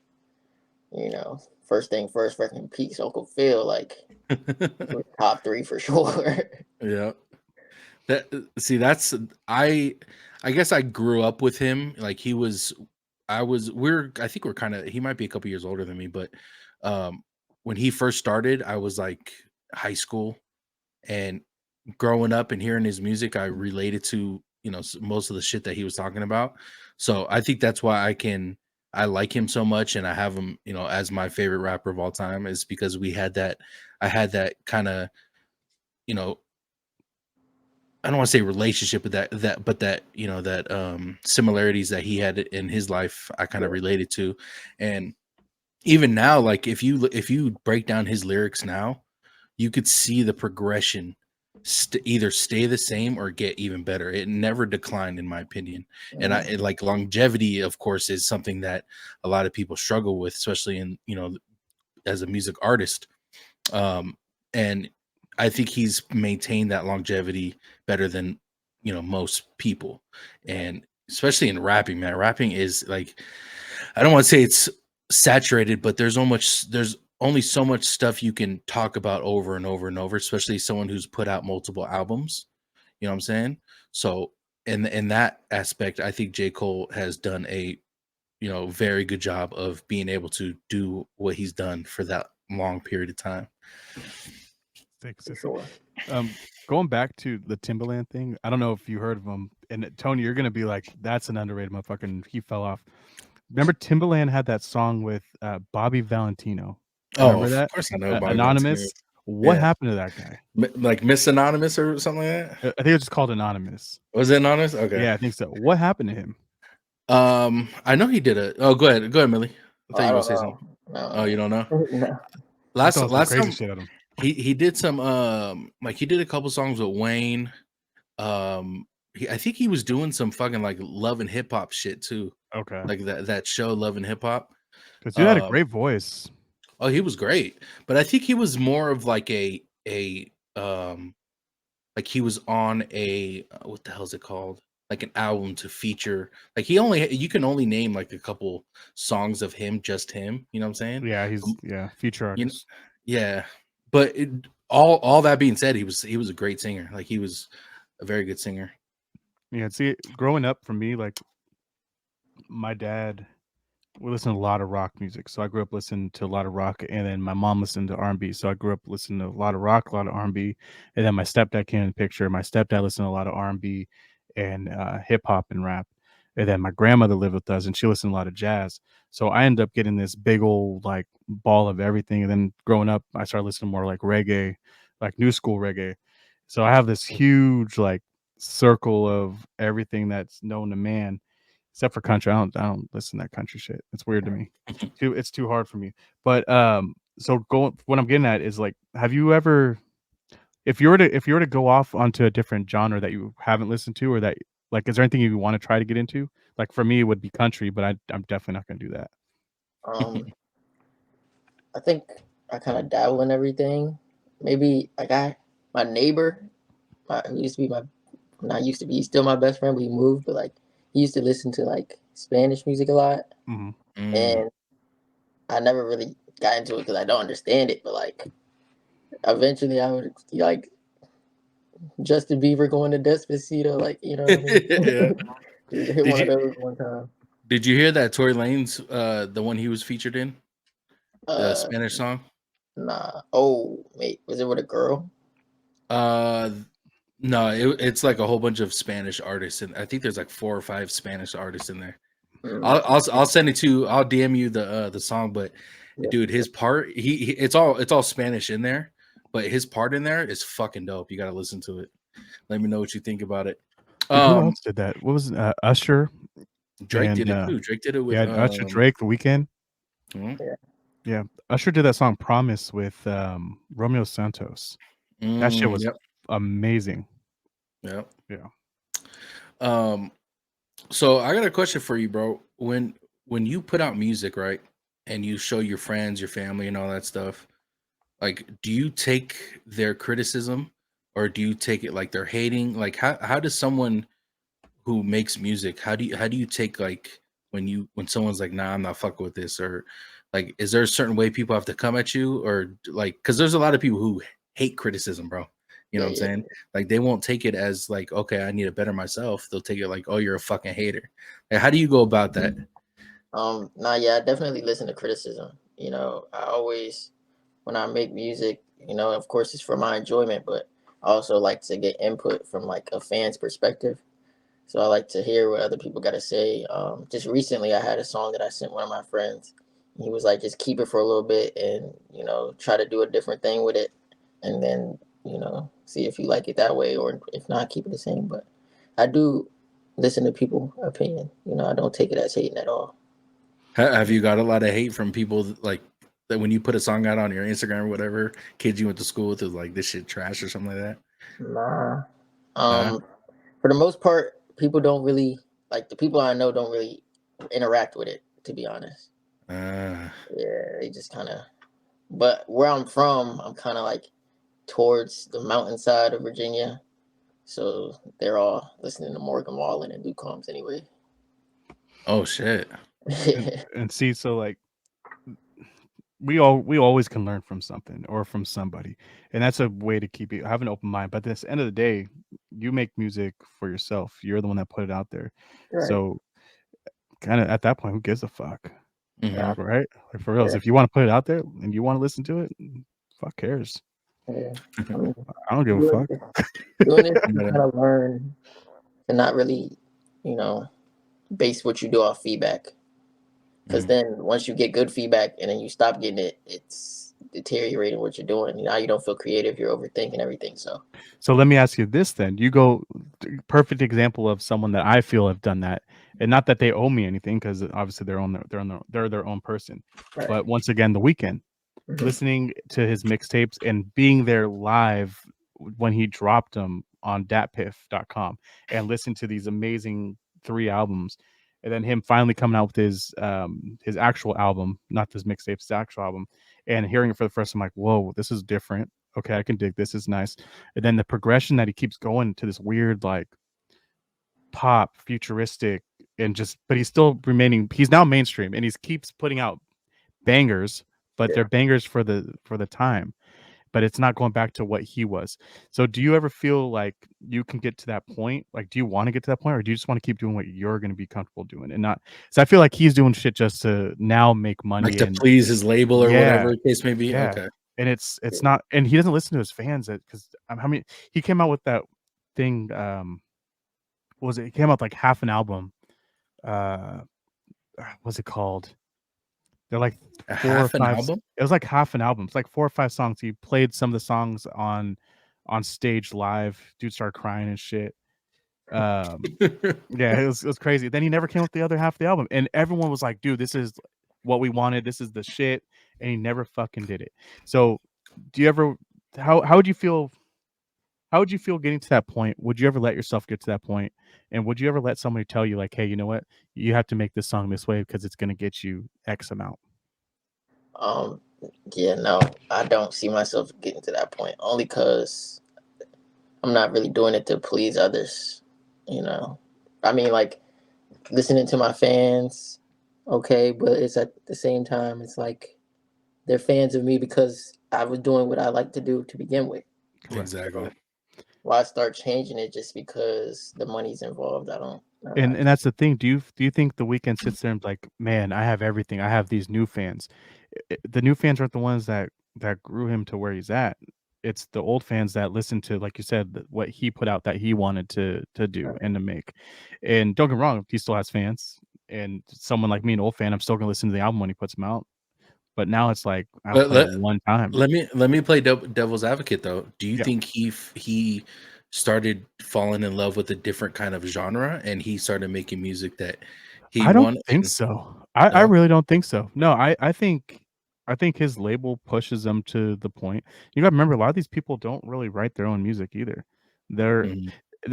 first thing first, fucking peaks Uncle Phil, like he was top 3 for sure. Yeah. That's I guess I grew up with him. Like he was I think we're kind of he might be a couple years older than me, but when he first started, I was like high school, and growing up and hearing his music, I related to, most of the shit that he was talking about. So I think that's why I like him so much, and I have him, as my favorite rapper of all time, is because I had that kind of, I don't want to say relationship with that similarities that he had in his life, I kind of related to. And even now, like if you break down his lyrics now, you could see the progression either stay the same or get even better. It never declined, in my opinion. And like longevity, of course, is something that a lot of people struggle with, especially in, as a music artist. And I think he's maintained that longevity better than, most people. And especially in rapping, man. Rapping is like, I don't want to say it's saturated, but there's only so much stuff you can talk about over and over and over, especially someone who's put out multiple albums. You know what I'm saying? So in that aspect, I think J. Cole has done a, very good job of being able to do what he's done for that long period of time. For sure. Going back to the Timbaland thing, I don't know if you heard of him. And Tony, you're gonna be like, "That's an underrated motherfucker." And he fell off. Remember, Timbaland had that song with Bobby Valentino. Remember Of that? course I know Bobby Valentino. Anonymous. What Yeah. happened to that guy? Like Miss Anonymous or something like that? I think it was just called Anonymous. Was it Anonymous? Okay. Yeah, I think so. What happened to him? I know he did it. Oh, go ahead, Millie. I thought you were gonna say know. something. No. Oh, you don't know? No. Last crazy time shit at him. he did some like he did a couple songs with Wayne. I think he was doing some fucking like Love and Hip Hop shit too. Okay. Like that show Love and Hip Hop. Because you had a great voice. Oh, he was great. But I think he was more of like a like he was on a what the hell is it called? Like an album to feature. Like you can only name like a couple songs of him, just him. You know what I'm saying? Yeah, he's feature artist. Yeah. But all that being said, he was a great singer. Like he was a very good singer. Yeah, see, growing up for me, like my dad, we listened to a lot of rock music. So I grew up listening to a lot of rock, and then my mom listened to R&B. So I grew up listening to a lot of rock, a lot of R&B, and then my stepdad came in the picture. My stepdad listened to a lot of R&B and hip hop and rap, and then my grandmother lived with us, and she listened to a lot of jazz. So I ended up getting this big old like ball of everything. And then growing up, I started listening more like reggae, like new school reggae. So I have this huge like circle of everything that's known to man, except for country. I don't listen to that country shit. It's weird to me. It's too hard for me. But so what I'm getting at is like, have you ever, if you were to go off onto a different genre that you haven't listened to, or that like, is there anything you want to try to get into? Like for me, it would be country, but I'm definitely not going to do that. I think I kind of dabble in everything. Maybe like my neighbor, who used to be he's still my best friend, but he moved. But like he used to listen to like Spanish music a lot, and I never really got into it because I don't understand it. But like eventually, I would like Justin Bieber going to Despacito, like you know what I mean? Yeah. Hit one of those one time. Did you hear that Tory Lanez, the one he was featured in, the Spanish song? Nah. Oh, wait, was it with a girl? Uh, no, it's like a whole bunch of Spanish artists, and I think there's like 4 or 5 Spanish artists in there. Mm, I'll send it to. I'll DM you the song, but yeah. dude, his part he it's all Spanish in there, but his part in there is fucking dope. You got to listen to it. Let me know what you think about it. Dude, who else did that? What was Usher Drake and did it too. Drake did it with yeah, Usher, Drake, The Weeknd. mhm. Yeah, Usher did that song "Promise" with Romeo Santos. That shit was Yep, amazing. yep. Yeah. So I got a question for you, bro. When you put out music, right, and you show your friends, your family, and all that stuff, like, do you take their criticism, or do you take it like they're hating? Like, how does someone who makes music, how do you take, like, when someone's like, nah, I'm not fucking with this, or like, is there a certain way people have to come at you, or like, because there's a lot of people who hate criticism, bro. You know Yeah, what I'm yeah. saying? Like, they won't take it as like, okay, I need to better myself. They'll take it like, oh, you're a fucking hater. Like, how do you go about that? Nah, yeah, I definitely listen to criticism. I always, when I make music, of course it's for my enjoyment, but I also like to get input from like a fan's perspective. So I like to hear what other people got to say. Just recently, I had a song that I sent one of my friends. He was like, just keep it for a little bit and, try to do a different thing with it. And then, see if you like it that way, or if not, keep it the same. But I do listen to people's opinion. I don't take it as hating at all. Have you got a lot of hate from people like that when you put a song out on your Instagram or whatever? Kids you went to school with is like, this shit trash or something like that. Nah. Nah. For the most part, people don't really like the people I know don't really interact with it, to be honest. Yeah, they just kind of. But where I'm from, I'm kind of like towards the mountainside of Virginia, so they're all listening to Morgan Wallen and Luke Combs anyway. Oh shit. And see, so like we always can learn from something or from somebody, and that's a way to keep it have an open mind. But at the end of the day, you make music for yourself. You're the one that put it out there. Right. So kind of at that point, who gives a fuck? Mhm. Right? Like for reals, Yeah. if you want to put it out there and you want to listen to it, fuck cares. Yeah. I mean, I don't give a doing fuck. doing this, you Yeah. kind of learn to not really, you know, base what you do off feedback. Because then once you get good feedback and then you stop getting it, it's deteriorating what you're doing. Now you don't feel creative. You're overthinking everything. So So let me ask you this then. You go perfect example of someone that I feel have done that. And not that they owe me anything, because obviously they're their own person. right. But once again, The Weeknd, Mhm. listening to his mixtapes and being there live when he dropped them on datpiff.com and listen to these amazing 3 albums, and then him finally coming out with his actual album, not this mixtape, his actual album, and hearing it for the first time, like, whoa, this is different. Okay, I can dig this. Is nice. And then the progression that he keeps going to this weird like pop futuristic, and just but he's still remaining, he's now mainstream and he keeps putting out bangers, but Yeah. they're bangers for the time, but it's not going back to what he was. So do you ever feel like you can get to that point? Like, do you want to get to that point, or do you just want to keep doing what you're going to be comfortable doing and not? So I feel like he's doing shit just to now make Like money to and please his label or yeah, whatever the case may be. yeah. Okay. And it's not, and he doesn't listen to his fans because I mean he came out with that thing. What was it? He came out with like half an album. Uh, what's it called? They're like A 4 or half an 5 album? it was like half an album. It's like 4 or 5 songs. He played some of the songs on stage live. Dude started crying and shit. Yeah, it was crazy. Then he never came with the other half of the album, and everyone was like, "Dude, this is what we wanted. This is the shit," and he never fucking did it. So, do you ever how would you feel how would you feel getting to that point? Would you ever let yourself get to that point? And would you ever let somebody tell you like, "Hey, you know what? You have to make this song this way because it's gonna get you X amount." Um, yeah, no, I don't see myself getting to that point only because I'm not really doing it to please others. I mean, like listening to my fans, okay, but it's at the same time, it's like they're fans of me because I was doing what I like to do to begin with. Exactly. So why start changing it just because the money's involved? I don't. And that's the thing. Do you think The Weeknd sits there and like, man, I have everything. I have these new fans. The new fans aren't the ones that that grew him to where he's at. It's the old fans that listen to, like you said, what he put out that he wanted to do and to make. And don't get me wrong, he still has fans. And someone like me, an old fan, I'm still gonna listen to the album when he puts them out. But now it's like I'll play it one time. Let me play devil's advocate though. Do you Yeah. think he started falling in love with a different kind of genre and he started making music that he I don't wanted? think so. I No? really don't think so. No, I think his label pushes them to the point. You gotta remember, a lot of these people don't really write their own music either. They're Mhm.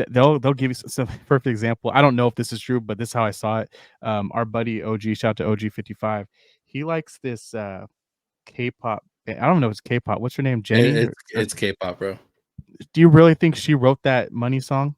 they'll give you some perfect example. I don't know if this is true, but this is how I saw it. Our buddy OG, shout out to OG55. He likes this K-pop. I don't know if it's K-pop. What's her name? Jenny? It's K-pop, bro. Do you really think she wrote that Money song?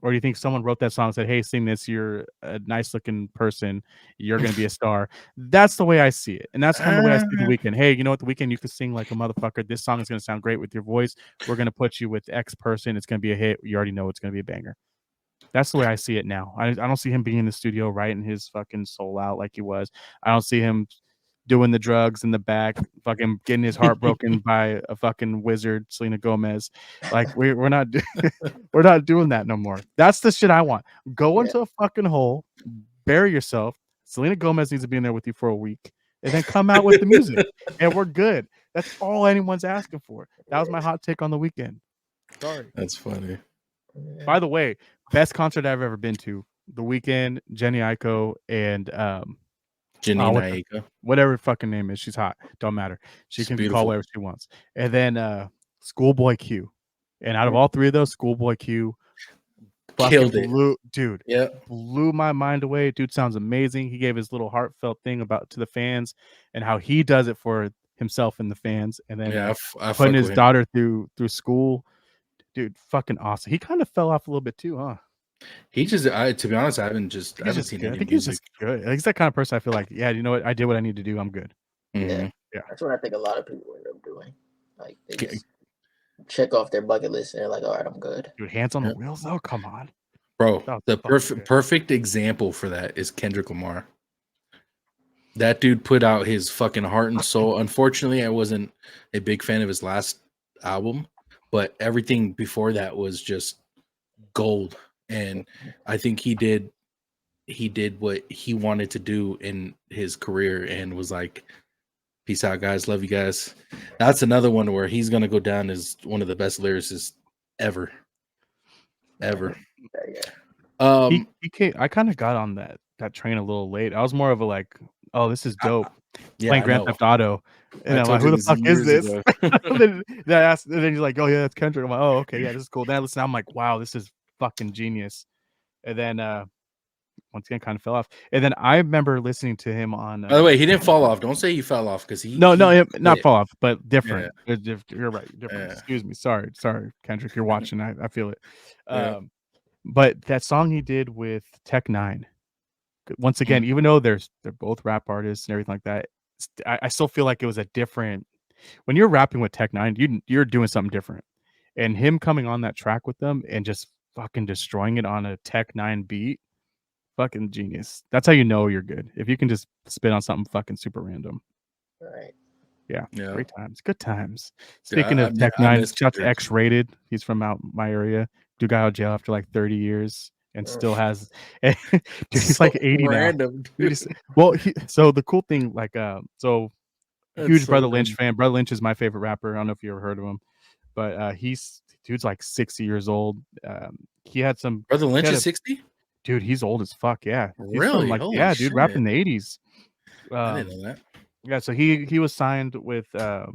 Or do you think someone wrote that song and said, "Hey, sing this. You're a nice looking person. You're gonna be a star." That's the way I see it, and that's kind of the way I see The Weeknd. Hey, you know what? The Weeknd, you can sing like a motherfucker. This song is gonna sound great with your voice. We're gonna put you with X person. It's gonna be a hit. You already know it's gonna be a banger. That's the way I see it now. I don't see him being in the studio writing his fucking soul out like he was. I don't see him doing the drugs in the back, fucking getting his heart broken by a fucking wizard, Selena Gomez. Like we're not we're not doing that no more. That's the shit I want. Go into a fucking hole, bury yourself. Selena Gomez needs to be in there with you for a week, and then come out with the music, and we're good. That's all anyone's asking for. That was my hot take on The Weeknd. Sorry. That's funny. By the way, best concert I've ever been to: The Weeknd, Jenny Aiko, and Jenny Aiko. whatever her fucking name is. She's hot. Don't matter. She She's can beautiful. call whatever she wants. And then Schoolboy Q. And out of all three of those, Schoolboy Q Killed it. blew my mind away. Dude sounds amazing. He gave his little heartfelt thing about to the fans and how he does it for himself and the fans. And then I putting fuck his with him. daughter through school. Dude, fucking awesome. He kind of fell off a little bit too, huh? He just, to be honest, I haven't seen good. any I think he's music. just good. He's that kind of person I feel like, yeah, you know what? I did what I need to do. I'm good. Mhm. Yeah. That's what I think a lot of people end up doing. Like they just check off their bucket list and they're like, all right, I'm good. Dude, hands on the wheels though. Come on. Bro, That was the fucking good. perfect example for that is Kendrick Lamar. That dude put out his fucking heart and soul. Unfortunately, I wasn't a big fan of his last album, but everything before that was just gold. And I think he did what he wanted to do in his career and was like, peace out, guys. Love you guys. That's another one where he's gonna go down as one of the best lyricists ever. Yeah. He came, I kind of got on that train a little late. I was more of a like, oh, this is dope. Playing Grand Theft Auto. And I'm like, who the fuck is this? then he's like, oh yeah, that's Kendrick. I'm like, oh, okay, yeah, this is cool. Then I listen, I'm like, wow, this is fucking genius. And then once again kind of fell off. And then I remember listening to him on by the way, he didn't fall off. Don't say you fell off because not fall off, but different. Yeah. You're right. Different. Yeah. Excuse me. Sorry, Kendrick. You're watching. I feel it. But that song he did with Tech Nine, once again, even though they're both rap artists and everything like that, I still feel like it was a different. When you're rapping with Tech Nine, you're doing something different, and him coming on that track with them and just fucking destroying it on a Tech Nine beat, fucking genius. That's how you know you're good, if you can just spit on something fucking super random. Right. Yeah. Great times, good times. Speaking Yeah, of Tech Nine, shout to X-Rated. He's from out my area. Dude got out of jail after like 30 years and still has. Dude, he's so like 80 random, now. Well, so the cool thing, like, so that's huge Brother Lynch fan. Brother Lynch is my favorite rapper. I don't know if you ever heard of him, but dude's like 60 years old. He had some. Brother Lynch is 60. Dude, he's old as fuck. Yeah, really? Like, yeah, dude, rapped in the 80s. I didn't know that. Yeah, so he was signed with a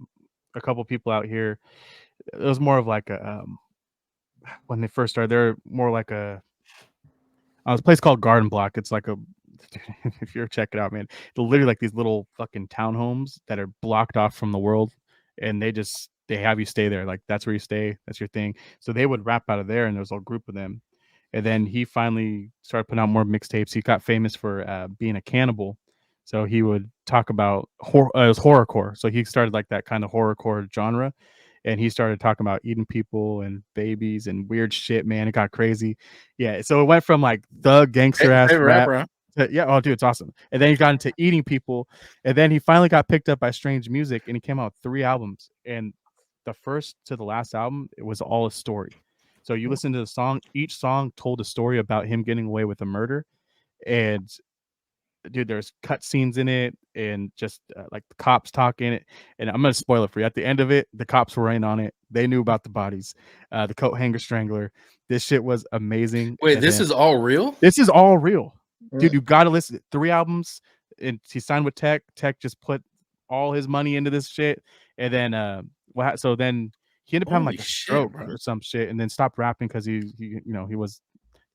couple people out here. It was more of like a when they first started, they're more like a place called Garden Block. It's like a if you're check it out, man, they're literally like these little fucking townhomes that are blocked off from the world, and they have you stay there. Like that's where you stay. That's your thing. So they would rap out of there, and there was a group of them. And then he finally started putting out more mixtapes. He got famous for being a cannibal. So he would talk about it was horrorcore. So he started like that kind of horrorcore genre, and he started talking about eating people and babies and weird shit. Man, it got crazy. Yeah. So it went from like thug gangster ass rap Yeah, oh dude, it's awesome. And then he got into eating people, and then he finally got picked up by Strange Music, and he came out with 3 albums. And the first to the last album, it was all a story. So you listen to the song, each song told a story about him getting away with a murder. And dude, there's cut scenes in it, and just like the cops talking it. And I'm gonna spoil it for you. At the end of it, the cops were in on it. They knew about the bodies, the coat hanger strangler. This shit was amazing. Wait, And this then- is all real? this is all real, dude. Mm. You gotta listen. 3 albums, and he signed with Tech. Tech just put all his money into this shit, and then so then he ended up having Holy like a shit, stroke bro. or some shit, and then stopped rapping because he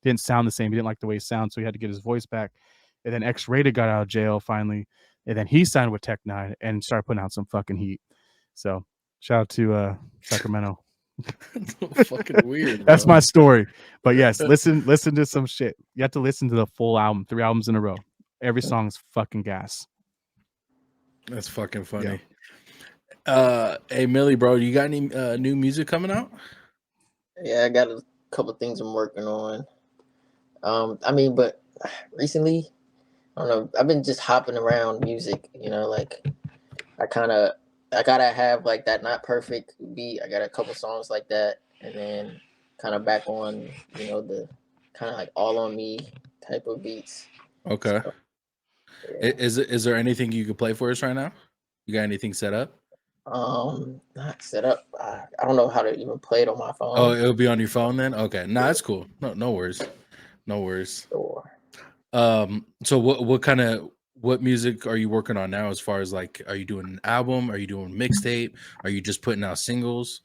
didn't sound the same. He didn't like the way he sounds, so he had to get his voice back. And then X-Rated got out of jail finally, and then he signed with Tech Nine and started putting out some fucking heat. So shout out to Sacramento. That's fucking weird. That's bro. my story. But yes, listen to some shit. You have to listen to the full album, 3 albums in a row. Every song is fucking gas. That's fucking funny. Hey Millie, bro, you got any new music coming out? Yeah, I got a couple things I'm working on. I mean, but recently, I don't know. I've been just hopping around music. You know, like I gotta have like that not perfect beat. I got a couple songs like that, and then kind of back on, you know, the kind of like all on me type of beats. Okay. So, yeah. Is there anything you could play for us right now? You got anything set up? Not set up. I don't know how to even play it on my phone. Oh, it'll be on your phone then? Okay. Nah, that's cool. No worries. No worries. Or So what music are you working on now as far as like are you doing an album? Are you doing mixtape? Are you just putting out singles?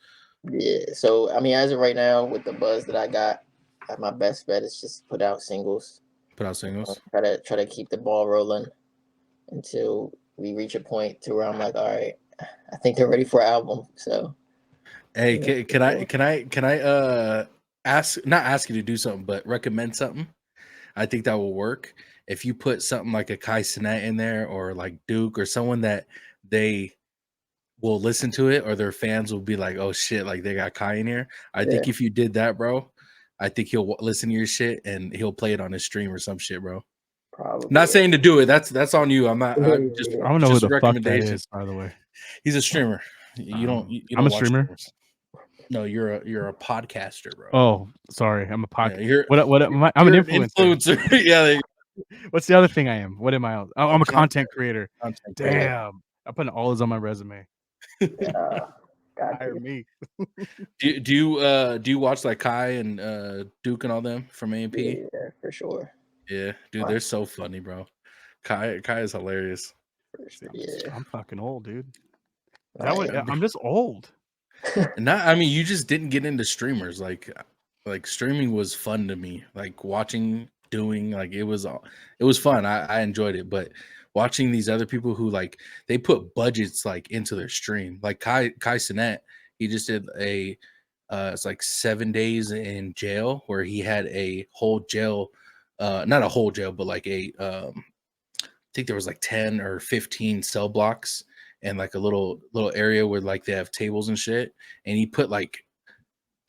yeah. So I mean, as of right now, with the buzz that I got, my best bet is just put out singles. Put out singles? Try to keep the ball rolling until we reach a point to where I'm like, all right, I think they're ready for an album. So Hey, yeah. can I not ask you to do something, but recommend something? I think that will work. If you put something like a Kai Cenat in there or like Duke or someone that they will listen to it or their fans will be like, oh shit, like they got Kai in here. I think if you did that, bro, I think he'll listen to your shit and he'll play it on his stream or some shit, bro. Probably. Not saying to do it. That's on you. I'm not. I'm just. I don't know who just the fuck that recommendation. is, by the way. He's a streamer. You don't. You I'm don't a watch streamer? streamers. No, you're a podcaster, bro. Oh, sorry. I'm a Yeah, podcast. you're What am I? I'm an you're influencer. yeah, there you What's the other thing I am? What am I? Oh, I'm a content creator. go. Content creator. Damn. I'm putting all this on my resume. Got Hire you. me. Do you watch like Kai and Duke and all them from AMP? Yeah, for sure. Yeah, dude, they're so funny, bro. Kai is hilarious. For sure. Yeah. I'm fucking old, dude. Yeah. I'm just old. I mean, you just didn't get into streamers. Like streaming was fun to me. Like watching, doing, like it was fun. I enjoyed it, but watching these other people who like they put budgets like into their stream. Like Kai Cenat, he just did it's like 7 days in jail where he had a whole jail, not a whole jail, but like I think there was like 10 or 15 cell blocks and like a little area where like they have tables and shit. And he put like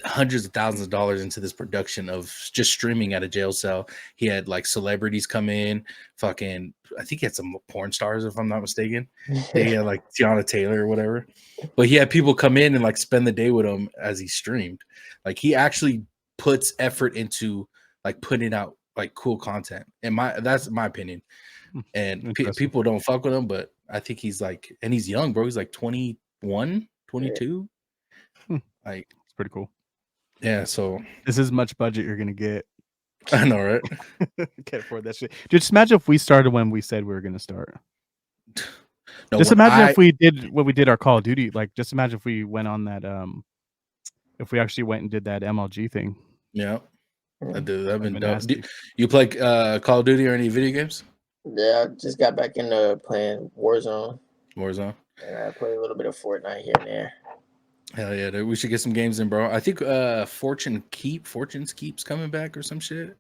hundreds of thousands of dollars into this production of just streaming at a jail cell. He had like celebrities come in, fucking, I think he had some porn stars, if I'm not mistaken. They had like Tiana Taylor or whatever. But he had people come in and like spend the day with him as he streamed. Like he actually puts effort into like putting out like cool content. And that's my opinion. And people don't fuck with him, but I think he's like, and he's young, bro. He's like 21, 22. Like, It's pretty cool. Yeah, so this is much budget you're gonna get. I know, right? Can't afford that shit. Dude, just imagine if we started when we said we were gonna start. No, just imagine if we did what we did our Call of Duty. Like, just imagine if we went on that. If we actually went and did that MLG thing. Yeah, I do. That'd been dope. nasty. You play Call of Duty or any video games? Yeah, I just got back into playing Warzone. Warzone. And I play a little bit of Fortnite here and there. Hell yeah, dude. We should get some games in, bro. I think Fortune's Keep's coming back or some shit.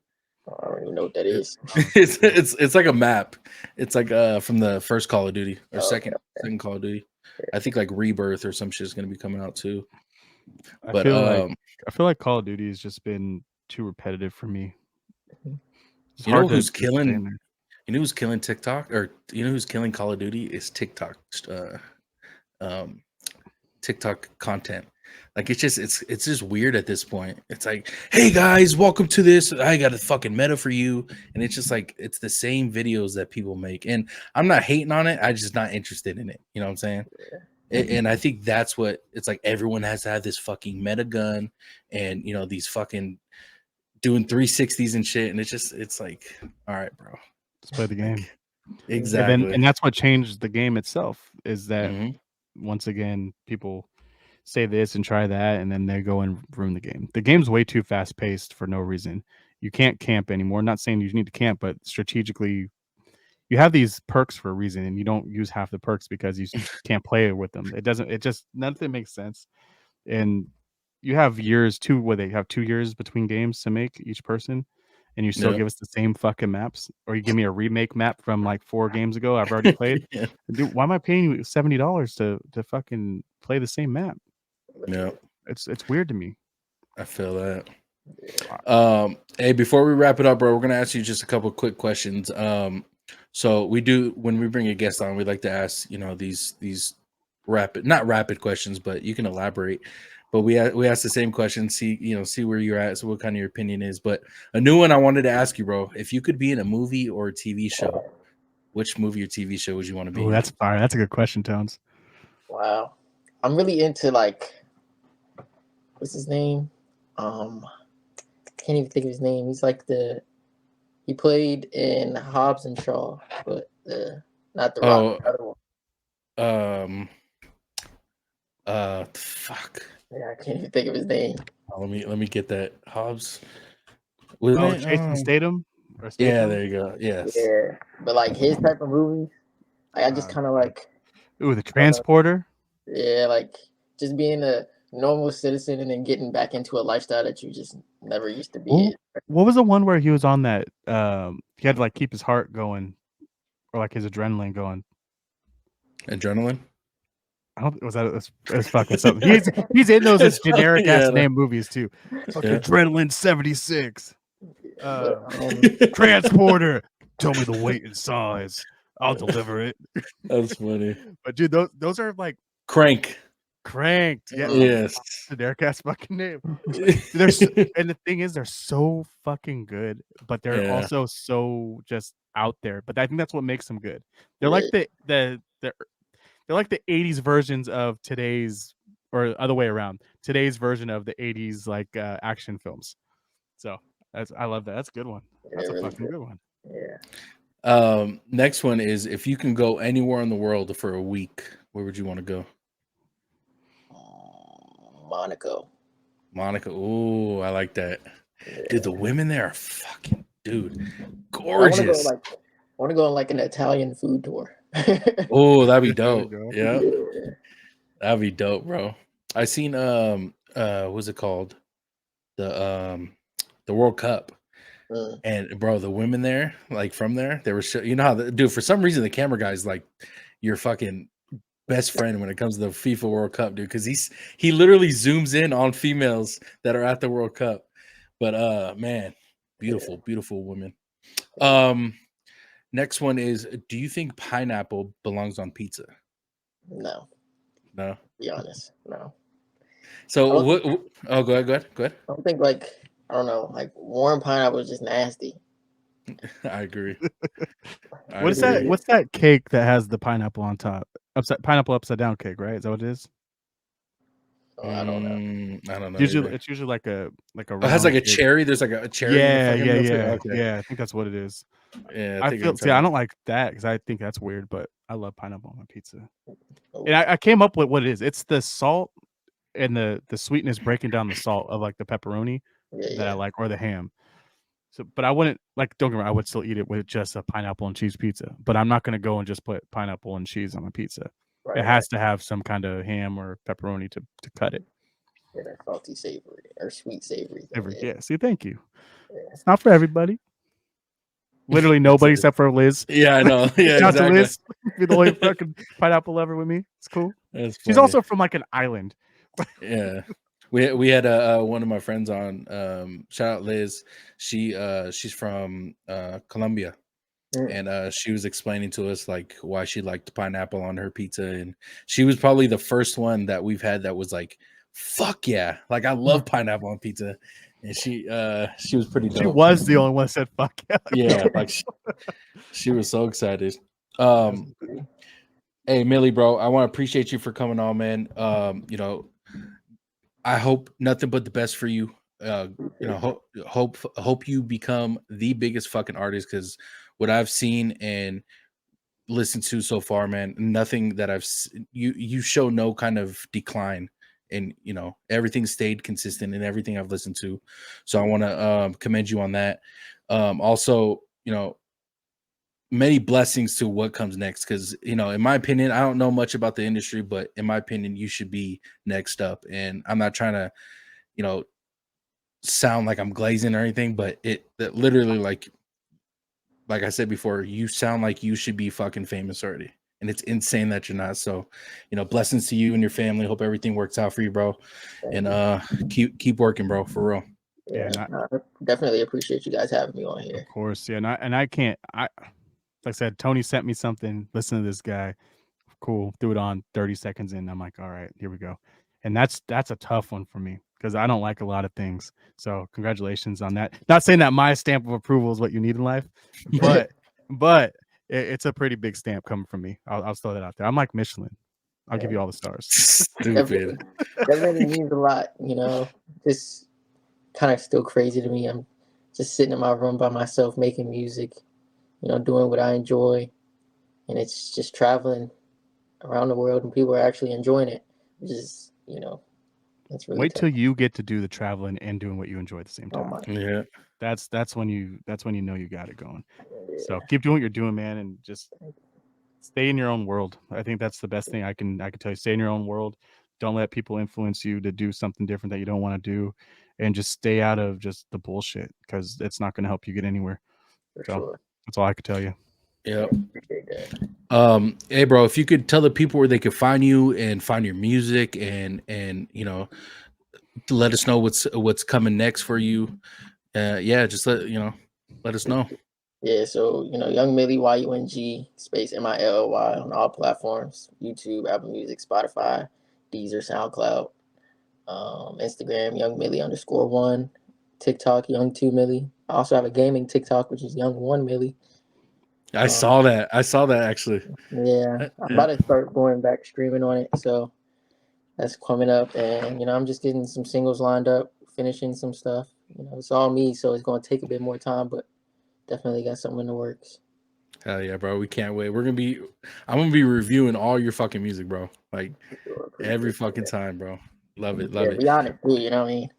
I don't even know what that is. it's like a map. It's like from the first Call of Duty or second Call of Duty. I think like Rebirth or some shit is gonna be coming out too. I feel like Call of Duty has just been too repetitive for me. You know who's killing You know who's killing TikTok, or you know who's killing Call of Duty is TikTok. Um, TikTok content. Like it's just weird at this point. It's like, hey guys, welcome to this. I got a fucking meta for you, and it's just like it's the same videos that people make. And I'm not hating on it. I'm just not interested in it. You know what I'm saying? And I think that's what it's like. Everyone has to have this fucking meta gun, and you know these fucking doing 360s and shit. And it's like, all right, bro, Just play the game. exactly. And that's what changed the game itself. Is that Mhm. once again people say this and try that, and then they go and ruin the game. The game's way too fast paced for no reason. You can't camp anymore. Not saying you need to camp, but strategically, you have these perks for a reason, and you don't use half the perks because you can't play with them. It doesn't. It just nothing makes sense. And you have years too. Where they have 2 years between games to make each person, and you still Yeah. give us the same fucking maps, or you give me a remake map from like 4 games ago I've already played. Yeah. Dude, why am I paying you $70 to fucking play the same map? Yeah. It's weird to me. I feel that. Hey, before we wrap it up, bro, we're gonna ask you just a couple quick questions. So we do when we bring a guest on, we like to ask, you know, these not rapid questions, but you can elaborate. But we ask the same question, see where you're at, so what kind of your opinion is. But a new one I wanted to ask you, bro, if you could be in a movie or a TV show, which movie or TV show would you want to be Oh, in? that's fire. That's a good question, Tones. Wow. I'm really into like what's his name? Can't even think of his name. He's like he played in Hobbs and Shaw, but not the Rock, the other one. Fuck. Yeah, I can't even think of his name. Let me get that. Hobbs. Jason Statham? Or Yeah, Statham? there you go. Yes. Yeah, but like his type of movies, like, I just kind of like, Ooh, The Transporter. yeah, like just being a normal citizen and then getting back into a lifestyle that you just never used to be in. What was the one where he was on that? He had to like keep his heart going, or like his adrenaline going. Adrenaline. I don't. Was that? It's fucking something. He's in those generic ass Yeah, name movies too. Fucking Yeah. Adrenaline 76. But, Transporter. Tell me the weight and size. I'll deliver it. That's funny. But dude, those are like Crank. cranked. Yeah. Yes. Generic ass fucking name. And the thing is, they're so fucking good, but they're Yeah. also so just out there. But I think that's what makes them good. They're like they're like the 80s versions of today's, or other way around, today's version of the 80s like action films. So I love that. That's a good one. That's a fucking good one. yeah. Next one is, if you can go anywhere in the world for a week, where would you want to go? Monaco. Ooh, I like that. Yeah. Dude, the women there are fucking I gorgeous. want to go on like an Italian food tour. Oh, that'd be There you dope. go. Yeah, Yeah. that'd be dope, bro. I seen what's it called? The World Cup. And bro, the women there, like from there, they were you know how dude, for some reason the camera guy's like your fucking best friend when it comes to the FIFA World Cup, dude, because he literally zooms in on females that are at the World Cup. But man, beautiful women. Next one is, do you think pineapple belongs on pizza? No, No. to be honest, no. So what? Oh, go ahead. I don't think I don't know, like warm pineapple is just nasty. I agree. What's that cake that has the pineapple on top? Pineapple upside down cake, right? Is that what it is? Oh, I don't know. I don't know. It's usually like a it has like a cake. cherry. There's like a cherry. Yeah, in the fucking middle. Okay. yeah. I think that's what it is. Yeah, I don't like that because I think that's weird, but I love pineapple on my pizza. Oh, And I came up with what it is. It's the salt and the sweetness breaking down the salt of like the pepperoni that I like, or the ham. So, but I wouldn't like. Don't get me wrong, I would still eat it with just a pineapple and cheese pizza. But I'm not going to go and just put pineapple and cheese on my pizza. right, It has to have some kind of ham or pepperoni to cut it. Yeah, that salty savory or sweet savory. Yeah. See, thank you. Yeah. It's not for everybody. Literally nobody except for Liz. Yeah, I know. Yeah, Shout exactly. to Liz. Be the only fucking pineapple lover with me. It's cool. She's also from like an island. Yeah. We had one of my friends on. Shout out Liz. She's from Colombia, and she was explaining to us like why she liked pineapple on her pizza, and she was probably the first one that we've had that was like, fuck yeah, like I love pineapple on pizza. And she was pretty dope. She was the only one that said fuck yeah. Yeah, like she was so excited. Hey Millie, bro, I want to appreciate you for coming on, man. You know, I hope nothing but the best for you. You know, hope you become the biggest fucking artist, because what I've seen and listened to so far, man, nothing that you show no kind of decline, and you know everything stayed consistent in everything I've listened to. So I want to commend you on that. Also, you know, many blessings to what comes next, because you know, in my opinion, I don't know much about the industry, but in my opinion, you should be next up. And I'm not trying to, you know, sound like I'm glazing or anything, but that literally, like I said before, you sound like you should be fucking famous already, and it's insane that you're not. So, you know, blessings to you and your family. Hope everything works out for you, bro. And keep working, bro, for real. Yeah, I definitely appreciate you guys having me on here. Of course, yeah, and I can't. Like I said, Tony sent me something. Listen to this guy. Cool. Threw it on 30 seconds in. I'm like, all right, here we go. And that's a tough one for me because I don't like a lot of things. So congratulations on that. Not saying that my stamp of approval is what you need in life, but it's a pretty big stamp coming from me. I'll throw that out there. I'm like Michelin. I'll give you all the stars. Stupid. That really means a lot, you know. Just kind of still crazy to me. I'm just sitting in my room by myself making music, you know, doing what I enjoy, and it's just traveling around the world, and people are actually enjoying it, which is, you know, that's really Wait tough. till you get to do the traveling and doing what you enjoy at the same Oh time. my. Yeah. That's when you know you got it going. Yeah. So keep doing what you're doing, man, and just stay in your own world. I think that's the best thing I can tell you. Stay in your own world. Don't let people influence you to do something different that you don't want to do, and just stay out of just the bullshit, because it's not going to help you get anywhere. For So sure. that's all I could tell you. Yeah. Appreciate that. Hey bro, if you could tell the people where they could find you and find your music, and you know, to let us know what's coming next for you. Yeah, just let us know. Yeah, so, you know, Young Millie, YUNG space MILLY on all platforms: YouTube, Apple Music, Spotify, Deezer, SoundCloud, Instagram, Young Millie _1, TikTok, Young 2 Millie. I also have a gaming TikTok, which is Young 1 Millie. I saw that actually. Yeah, I'm about to start going back streaming on it, so that's coming up. And you know, I'm just getting some singles lined up, finishing some stuff. You know, it's all me, so it's going to take a bit more time, but definitely got something in the works. Hell yeah, bro. We can't wait. I'm gonna be reviewing all your fucking music, bro. Like every fucking time, bro. Love it. Love it. Be honest, too, you know what I mean?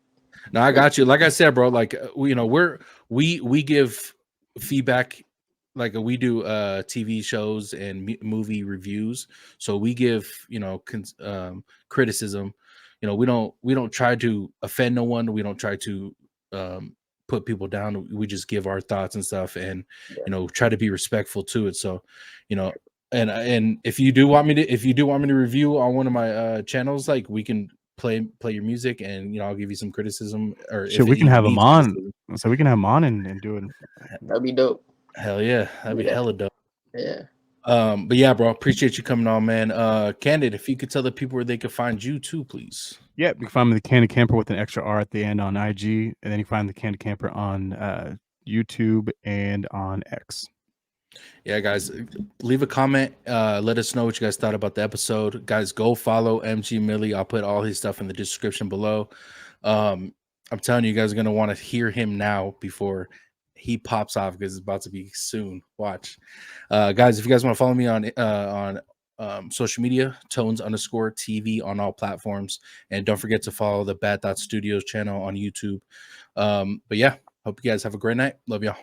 No, I got you. Like I said, bro, like you know, we give feedback, like we do TV shows and movie reviews. So we give, you know, criticism. You know, we don't try to offend no one. We don't try to put people down. We just give our thoughts and stuff, and you know, try to be respectful to it. So, you know, and if you do want me to review on one of my channels, like we can play your music, and you know, I'll give you some criticism, or Sure, we can have him on. So we can have him on and do it. That'd be dope. Hell yeah, that'd be hella dope. Yeah. But yeah, bro, appreciate you coming on, man. Candid, if you could tell the people where they could find you too, please. Yeah, you can find me the Candid Camper with an extra R at the end on IG, and then you find the Candid Camper on YouTube and on X. Yeah, guys, leave a comment. Let us know what you guys thought about the episode. Guys, go follow MG Millie. I'll put all his stuff in the description below. I'm telling you, guys are gonna want to hear him now before he pops off, because it's about to be soon. Watch, guys. If you guys want to follow me on social media, Tones_TV on all platforms, and don't forget to follow the Bad Thought Studios channel on YouTube. But yeah, hope you guys have a great night. Love y'all.